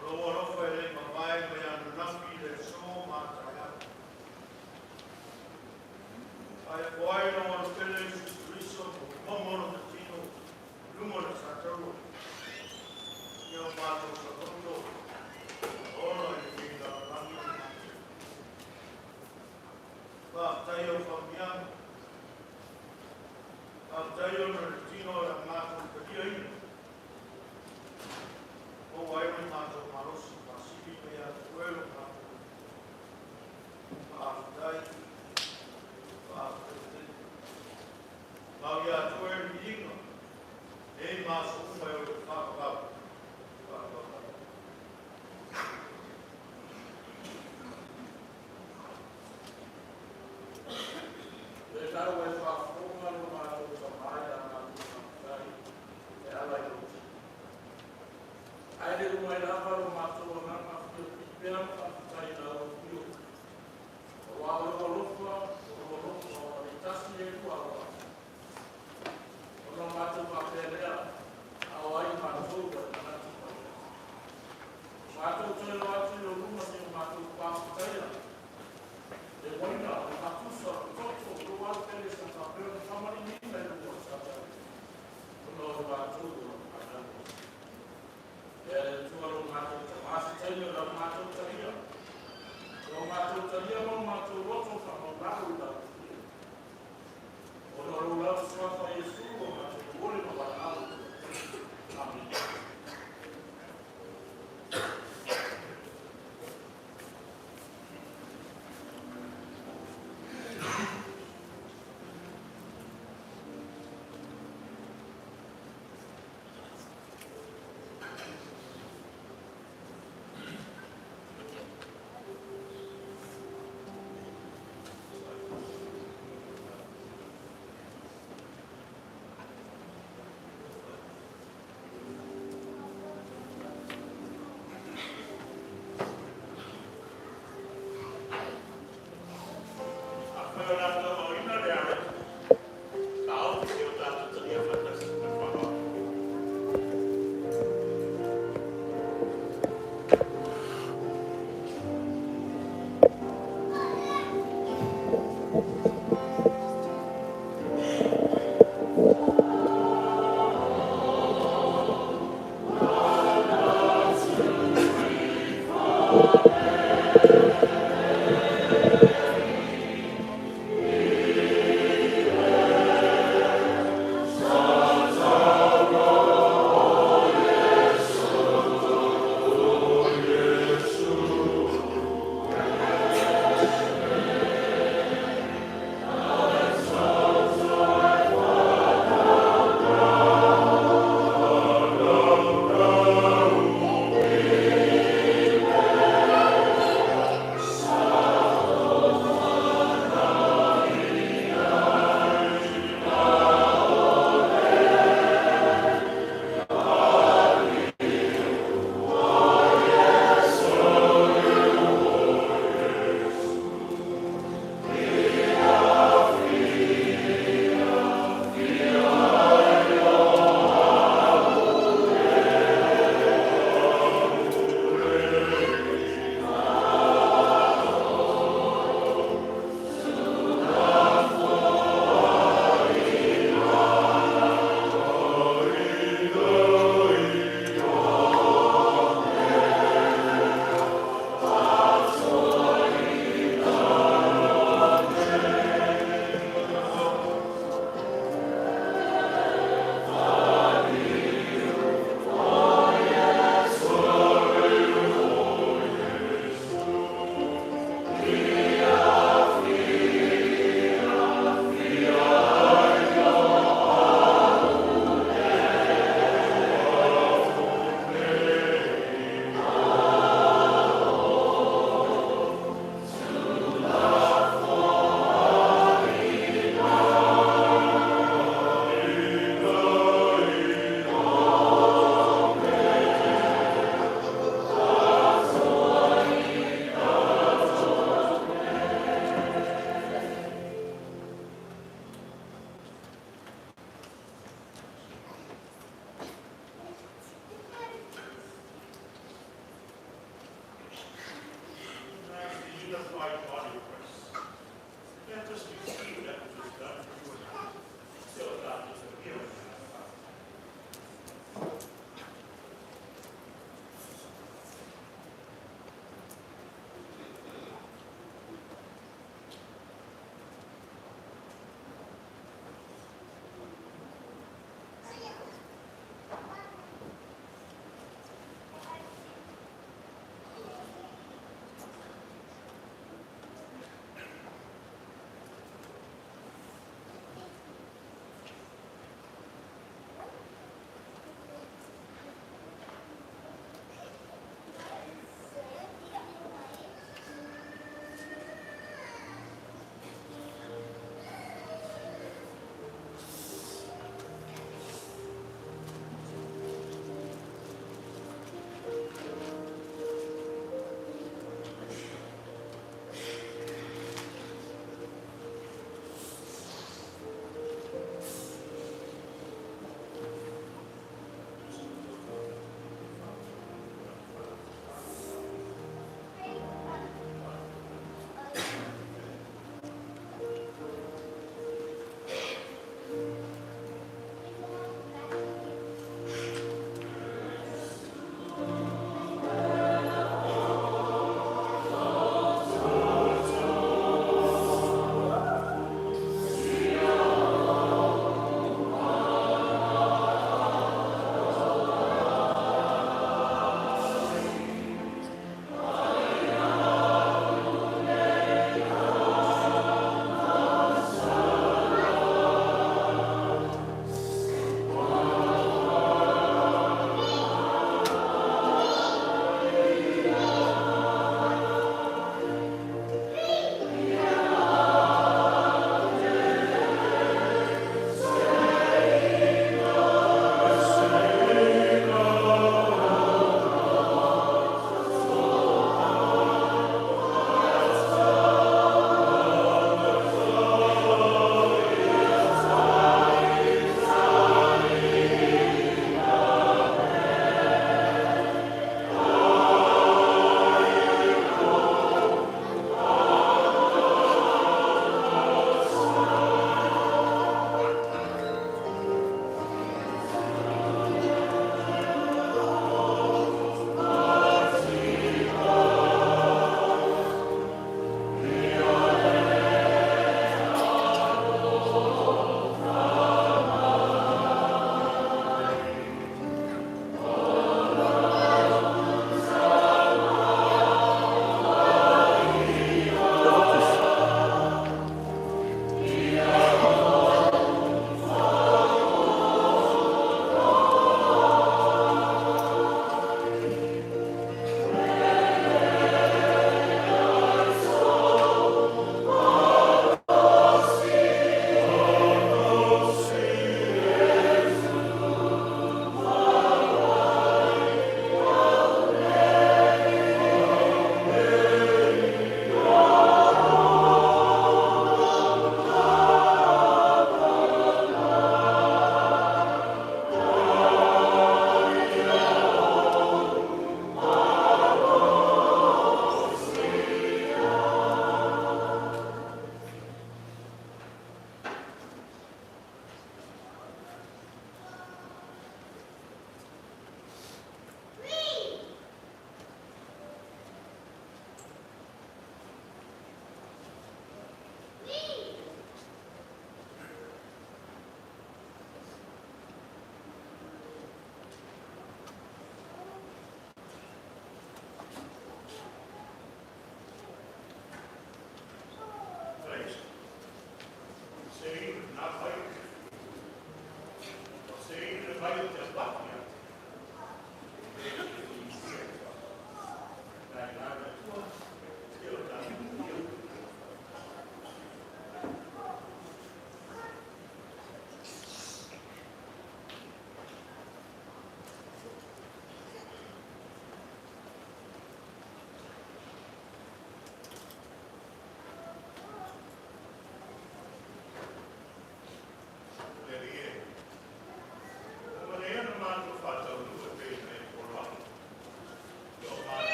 Oro rofa e le mawai me anu napi le so mātai atu. Ai koai no anu pele Kristo momono te tino lumo le sataro. Ia mātou sa tondo. Oro i whina rangi. Whaatai o whamiang. Whaatai o na tino la mātou karia ina. O wairi mātou marosi pasiri mea tuelo mātou. Whaatai. Whaatai. Mau ia tuelu inga. E māso umai o te whakapau. Le tau e whaafonga no mātou sa mai a mātou sa kai. E alai o. Ai le umai rawa no mātou a nanga whio pipea whaafutai na o whio. O wā o rofa, o le tasi e kuawa. O no mātou whapelea, a o ai mātou a nana tupai. Mātou tō atu o ruma te mātou whaafutai na. Le waina, o matusa, o toto, o wā pele sa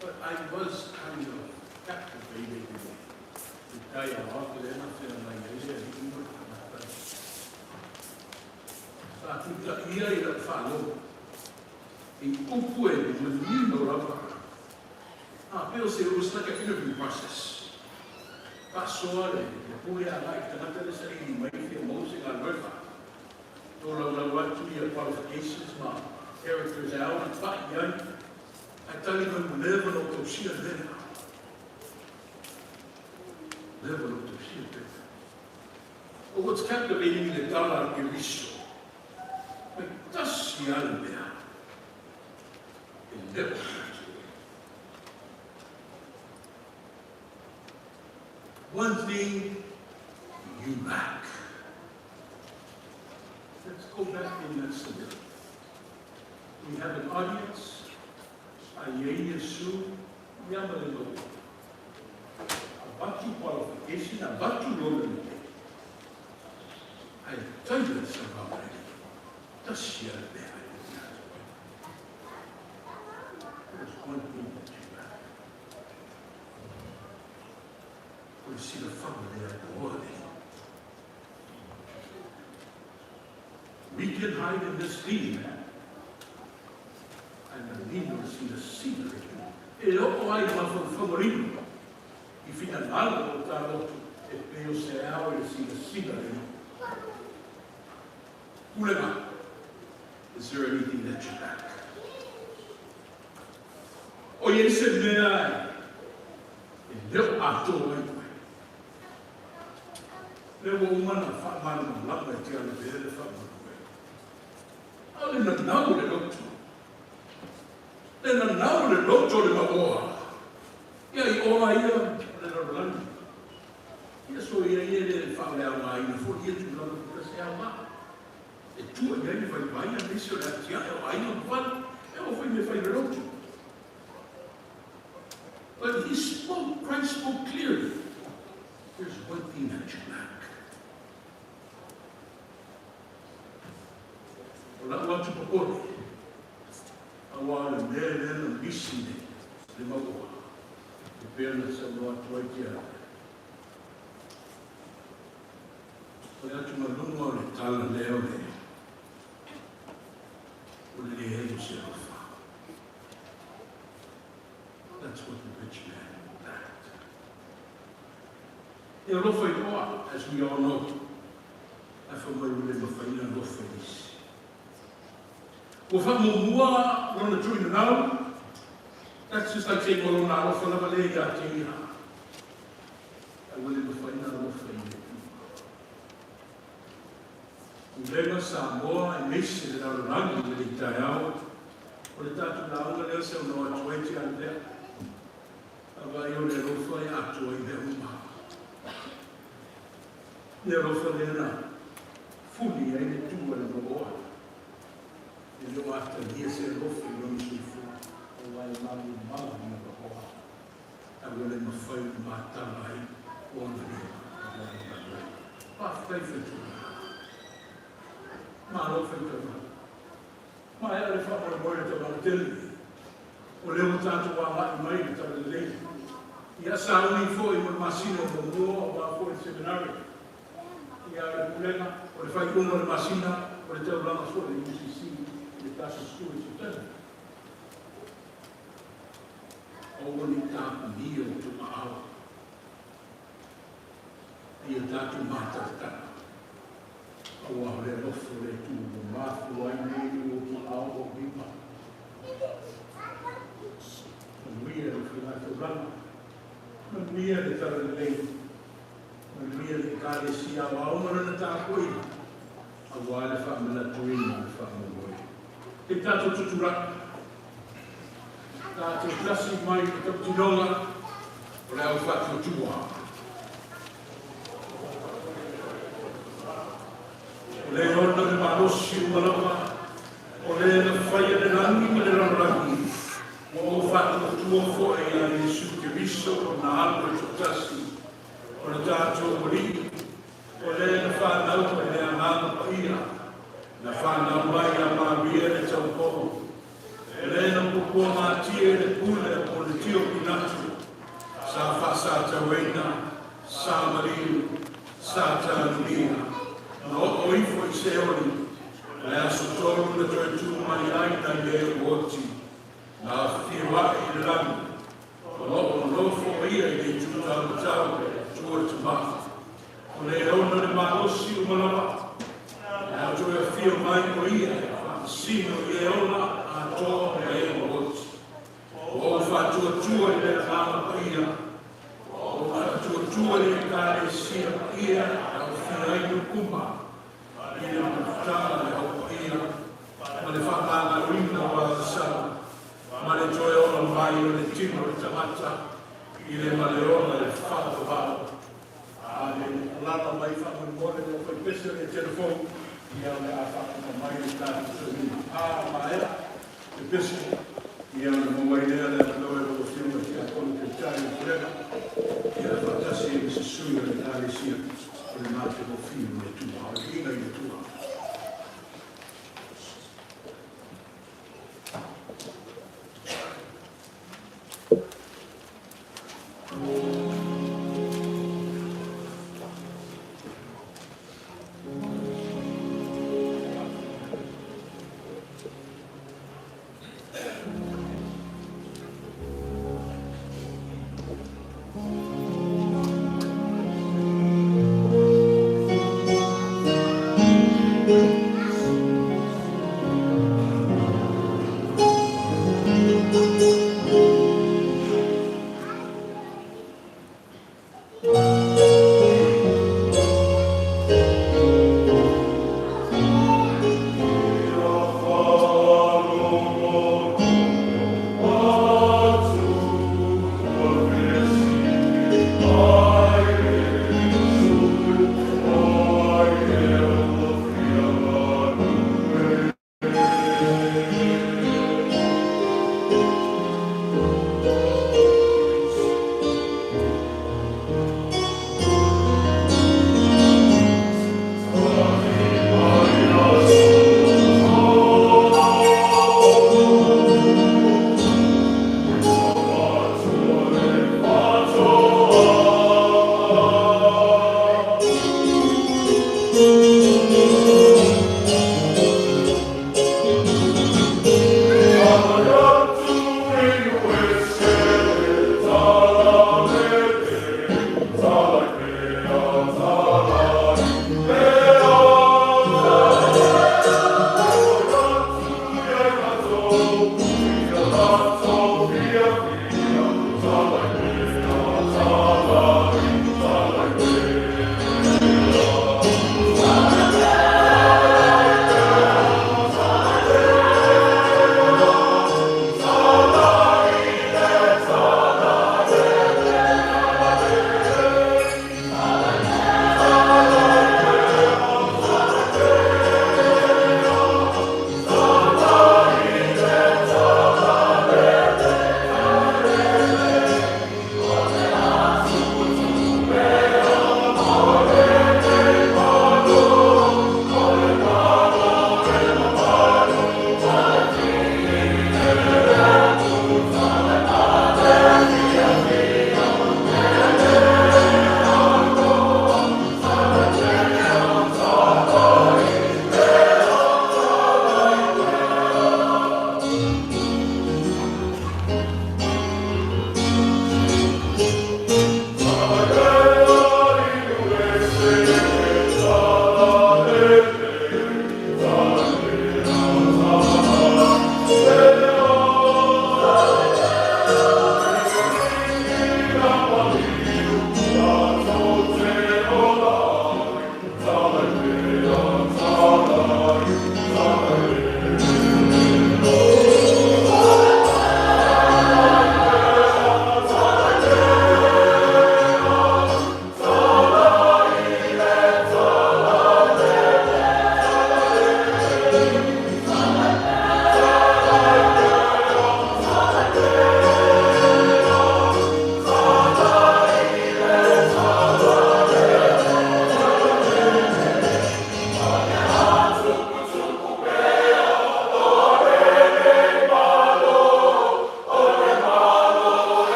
But I was kind of kept kai a waka le na whia mai e le i unga ka sa tuta ia I la whalo I upu e manino rapa pero se was like an interview process pasoa le Pulega lai tanata le sa I mai whia mosing a river Tolo la watu ia qualifications ma characters out and fight young. I tell you when level of to see then. Level of to see then. But what's captivating in the Tala is but that's the idea. In depth. One thing you lack. Let's go back in that subject. We have an audience. Ayei Yesu, Yamalelo. About your qualification, about your role in the day. I tell you this about it. That's your bad. There's one thing that you lack. We see the family at the world. We can hide in this theme, man. And the need to see the scenery. E loko ai ma favorito. I fina nalo o talo e peo se ao e see the scenery. Pulega, is there anything that you lack? O ye se mea e leo ato ai koe. Leo umana whamana langa te ala vele whamana. Ale na nau le lotu. Le na nau le lotu le maoa. Ia I oa ia le rarolani. Ia so ia le whale au mai na fo ia tu lana kura se au maa. E tua ia I vai vai a nisio le atia e o aina kuwana. E o fai me whai le lotu. But he spoke, Christ spoke clearly. There's one thing that you lack. La watu popole. Awa le mele na bisine. Le maua. Le pena sa loa tuaitia. Ole atu malunga o le tala leo le. Ole le helu se ofa. That's what the rich man lacked. E lofa I toa, as we all know. Afa mai ule mawhaina lofa isi. Ko whamumua rona tui na nau. That's just like saying, well, na ofa lava le ia te iha. I wale ma whaina ofa I le Ulema Samoa e mesi le nau rangi le I tai au. O le tatu na unga leo se unoa tueti an lea. Awa I o le rofa I atua I le uma. Le rofa le na. Fuli ai le tua le moa. E no after dia se rofa I no sufu. O wai malu malu I no hoa. A wale ma whai ma tala ai. O na rea. Pa whai whetu. Ma rofa I tama. Ma ea le whapara moere ta mauteli. O leo tātou wā mai mai ta Lelei. Ia sauni fo I mo masino mo mua o wā fo I seminari. Ia le Pulega, o le whai unga le masina, o le tau langa fo le UCC. That's a story to tell. Only that meal to our. The that matter. Our level for it to the math, why maybe to our people. And we are looking at the run. And we are the third lane. And we are the Galicia, our own and the Takui. A while family to win the family. E tātou tutura, tātou klasi mai ki tau tinonga, o le au whatu tua. O le ona le marosi umalawa, o le na whaia le rangi ma le rangi. O o whatu tua fo e a Yesu Kiriso, o na alu e tutasi, o le tātou mori, o le na whanau e le amana pa ia. Na whanau mai a Maria le tau poho. E lena pupua mātia le pule o le tio pinatu. Sa whasa tauena, Samarino, Satanina, no oifo I seoni, le aso tolu na tortu mai na le oti, na whiwa I lami, no lofo ia I le tutau tau, tua tuma, o le ona le maosi o malawa, na tua fio mai o ia, sino I ona a to le oti, o fatua tua le lama ia, tua le kare sia ia au whiai no kuma ia ma Tala le au ia ma le whakanga ringa wa sa ma le joe ona mai o le tino le tamata I le ma le ona le whakawao a le lata mai whakamore le whai pesa le telefon ia le a whakama mai le tāna tūni a ma ea le pesa ia le mawai lea le loe o whiunga ki a kono te tāi o Pulega ia fatasi e se suia le tale sia o le mate o fino le tua, o inga I le tua.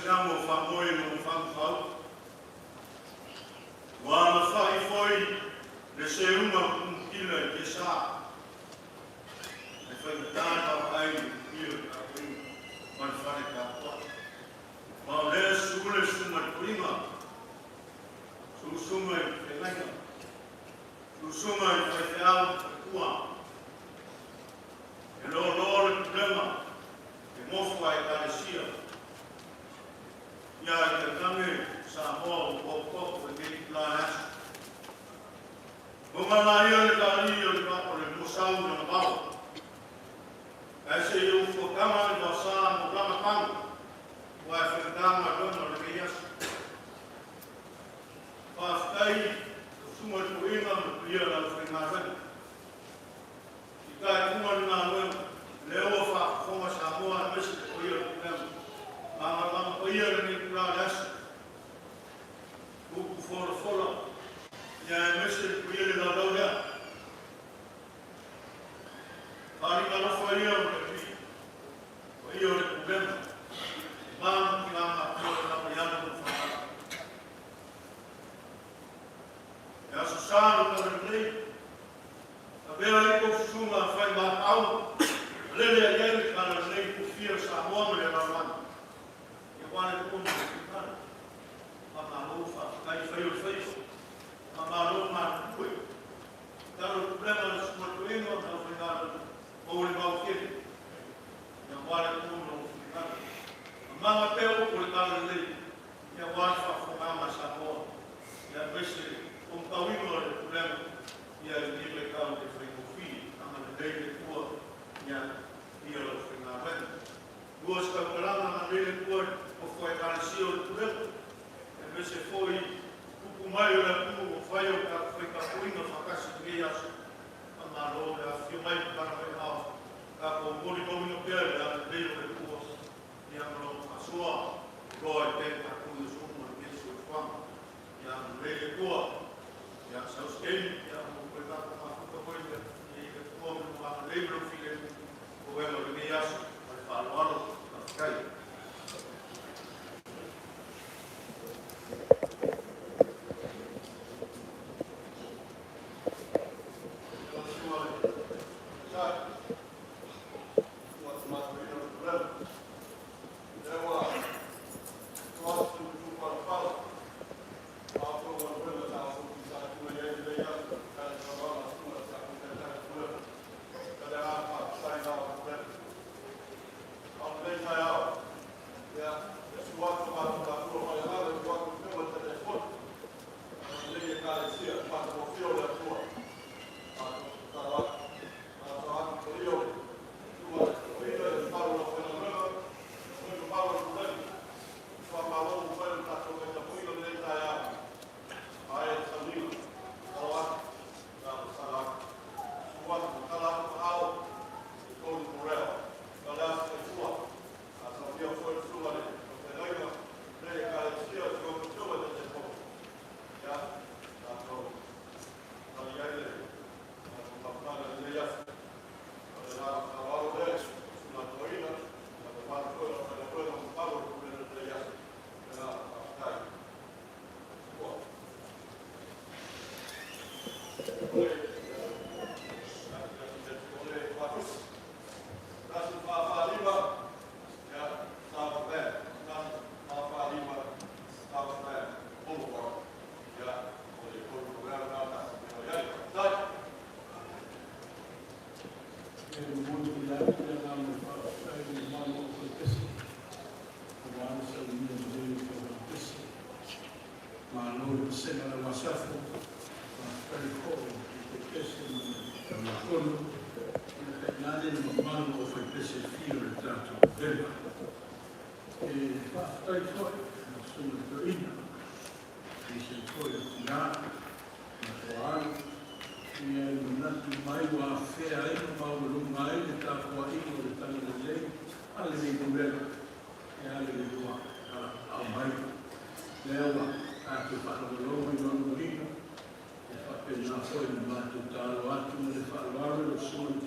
sinamo whamoi no whamwhau. Wana whai foi le se uma kila i ke sa. E whai tātau ai kila ka kui mai whare ka kua. Ma o lea sule suma i kuringa. Suma i whenanga. Suma i whai whiau ka kua. E lo le kurenga. E mofu ai karesia. Ia i te tange sa hoa o koko e kei la asu. Munga la ia le kari o le kako le musau na na mau. E se i ufo kama i wasa mo kama kama. Wa e whakatama kama le kei asu. Whaftai, suma i kuinga mo pia la whengawen. I kai kuma ni ngā wen, le ua whakonga sa mua na mesi te kuia le kema. Mama kuia le ni kura le asu. Kuku fola. Ia e mese kuia le nā lau lea. Pari ka lofa ia o le pi. O ia o le kubema. Mama ki ngā ngā kua le napa iana o whakara. E aso sāno ka Lelei. A bea i ko susunga whai mā au. Lelei a iene ka Lelei ku fia sa moama le rawana. Ia wane kua ni kukana. Mama lofa, kai whai o whai. Mama lofa kui. Taro problema na suma tuenga na whaingara o le mau kere. Ia wane kua na whaingara. Mama peo o le kala Lelei. Ia wane whakongama sa moa. Ia mese o mkawino o le problema. Ia i le kau te whaingofi. Anga Lelei le kua. Ia lo whaingara. Ua skaukaranga na Lelei kua o whaikaresia o le problema. E mese foi kuku mai o le kumu o whai o ka whaikakuinga whakasi kei asu. Anga lo le a whio mai kukana mai hao. Ka ko mori komino pia le a Lelei o le kua. Ia mro asua. Roa e pēn ka kui o sumu o kesi o whanga. Ia Lelei le kua. Ia sauskeni. Ia mo koe kako makuka koe. Ia i le kua mino a Lelei mro while mu. Ko wema le mei asu. Ale whaaloalo. Ka whikai.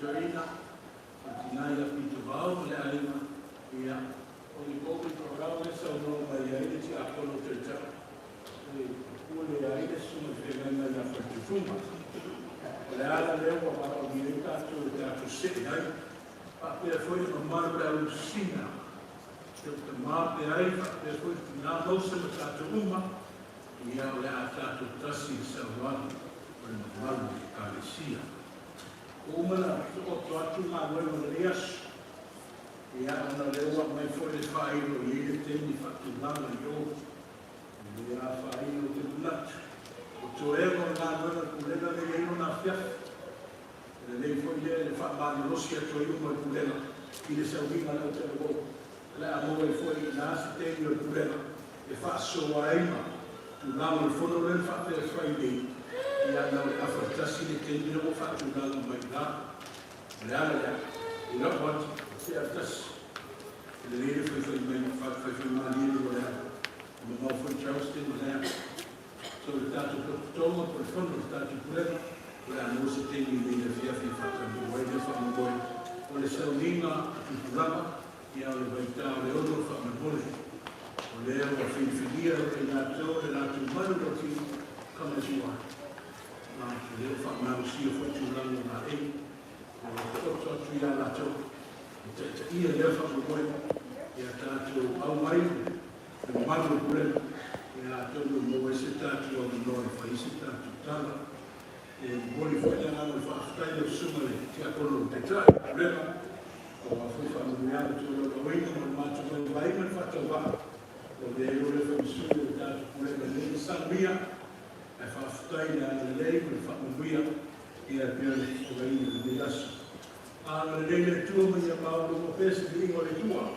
Etena, Pulega ile suma fenanga na fatufuma. Le ala leo wa o dire tato tato se ai. Pa pe foi no mar da usina. Te mar de ai pa pe foi na doce de tato uma. E a le tato tasi salvado por no mar de Calecia. Uma na o tato ma no Marias. E a na leo mai foi de fai no ele tem de fatulana yo. E a fai no te nat. O toero na no Pulega de na fiaf. Lelei foi le fa mani rosia to io mo Pulega ile se uvinga na te go le amo e foi na se te io Pulega e fa so aima tu na mo fono le fa te fai di e ana a fortasi le te io fa tu na mai da le ala e no what se atas lelei foi mai mani le le mo foi Charleston le so le tato toma por fondo tato Pulega la noce tem de via fata no vai de fama boy o le saudina tu programa e a le vai ta le outro fama boy o le o filia e na tu mano do ti come si va ma le fama si o foi tu lá na e o to tu la to e le fama boy e a tato ao mai o mano do e a todo no esse tato o no fai esse tato Tala e boli foi na no fai o sumale che a quello che c'è il problema o a fu familiare tutto lo vedo non faccio quel vai ma faccio va lo devo le fai su da Pulega ne sabia e fa stai na Lelei per fa via e a per il di adesso a Lelei tu mi ha Paolo penso di le tua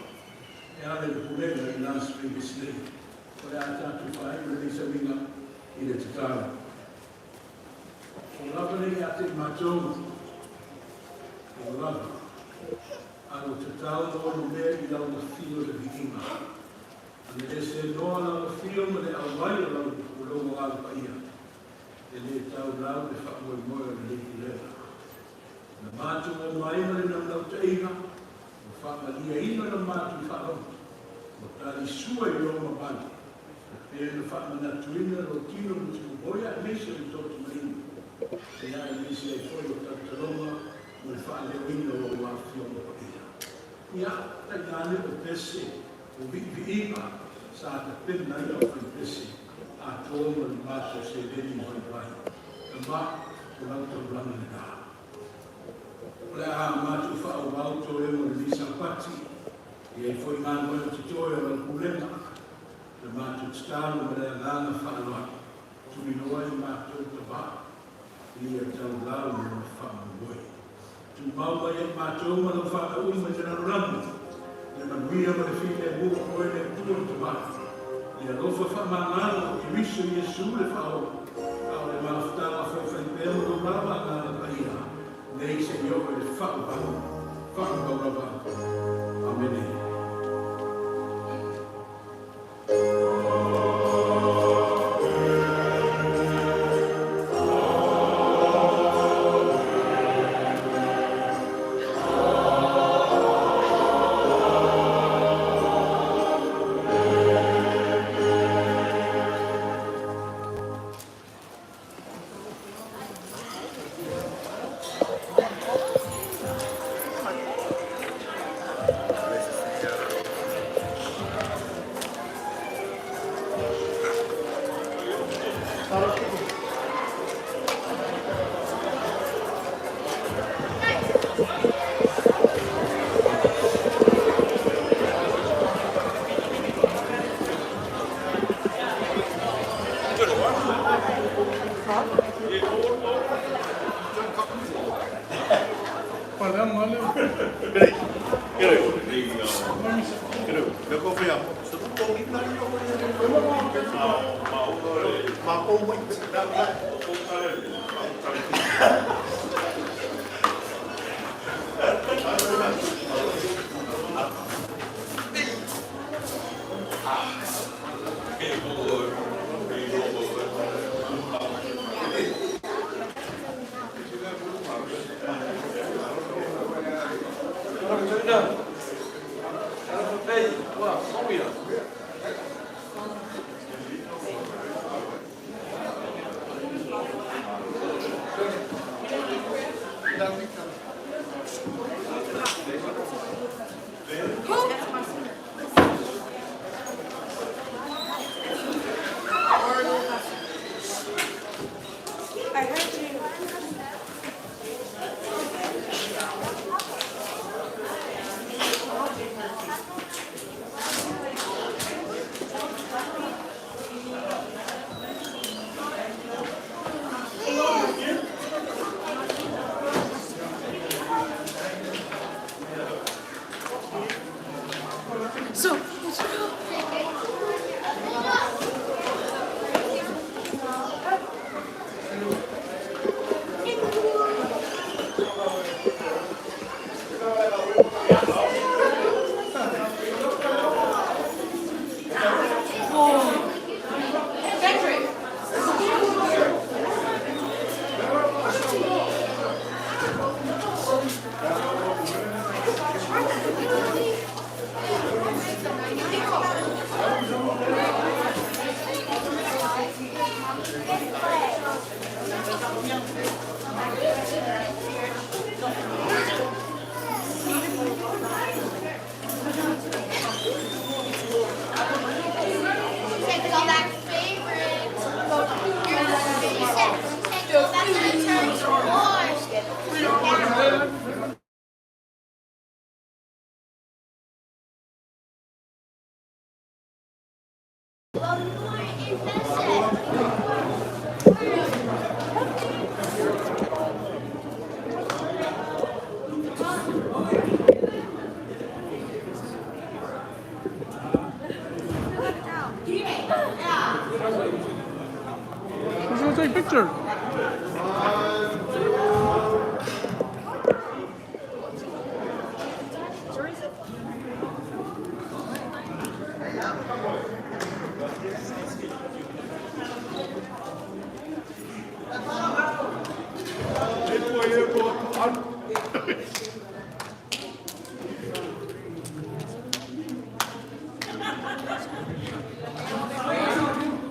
e a le Pulega in las per poi ha tanto fai le sabina in Etena o lava lei a te matou o lava allo totale no meio da uma fila de vítima a merece no ala filme de alvaio lá o logo lá do país ele está ao lado de fato o moio de Pulega na matou o mai mas não teina o fato ali ainda não matou falou botar sua e uma banda ele fato na tuina rotina do boia mesmo de todo mundo e a invece foi o Tartaroma nel fare winno o azione e a tagliare il pesce o viva stata penna io il pesce a trovo il basso se vedi poi vai ma un altro brano la ma tu fa un auto e un di San Pazzi e foi mano il tutorial del problema ma tu stanno per la lana fa tu mi noi ma tutto va ia tau lau no whama boi. Tu maua e mātou ma no whaka uma te ramu. Le manuia ma le whine mua koe le pua te mata. Ia rofa whamangana o Kiriso Iesu le whao. Ao le mawhitala whai pēo no rawa ngana paia. Nei se ioe le whakabau. Whakabau rawa. Amen. Wow, Who's gonna take a picture?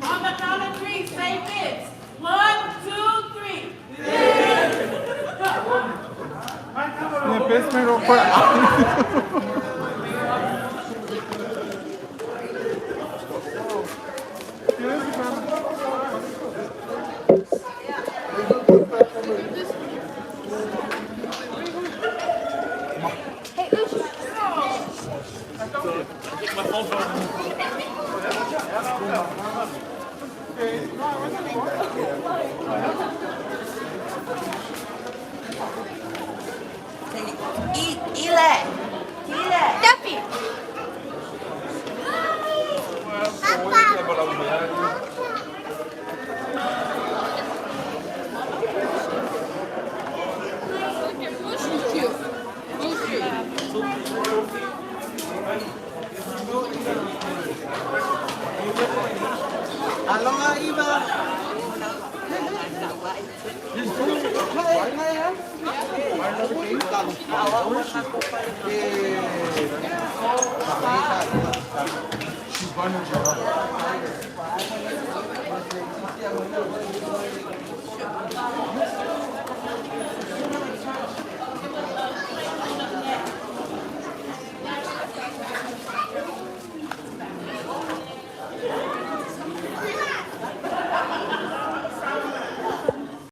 On the count of three, say this. 1, 2, 3. Ne pes me ro pa. Duffy. Alo nga, Iba.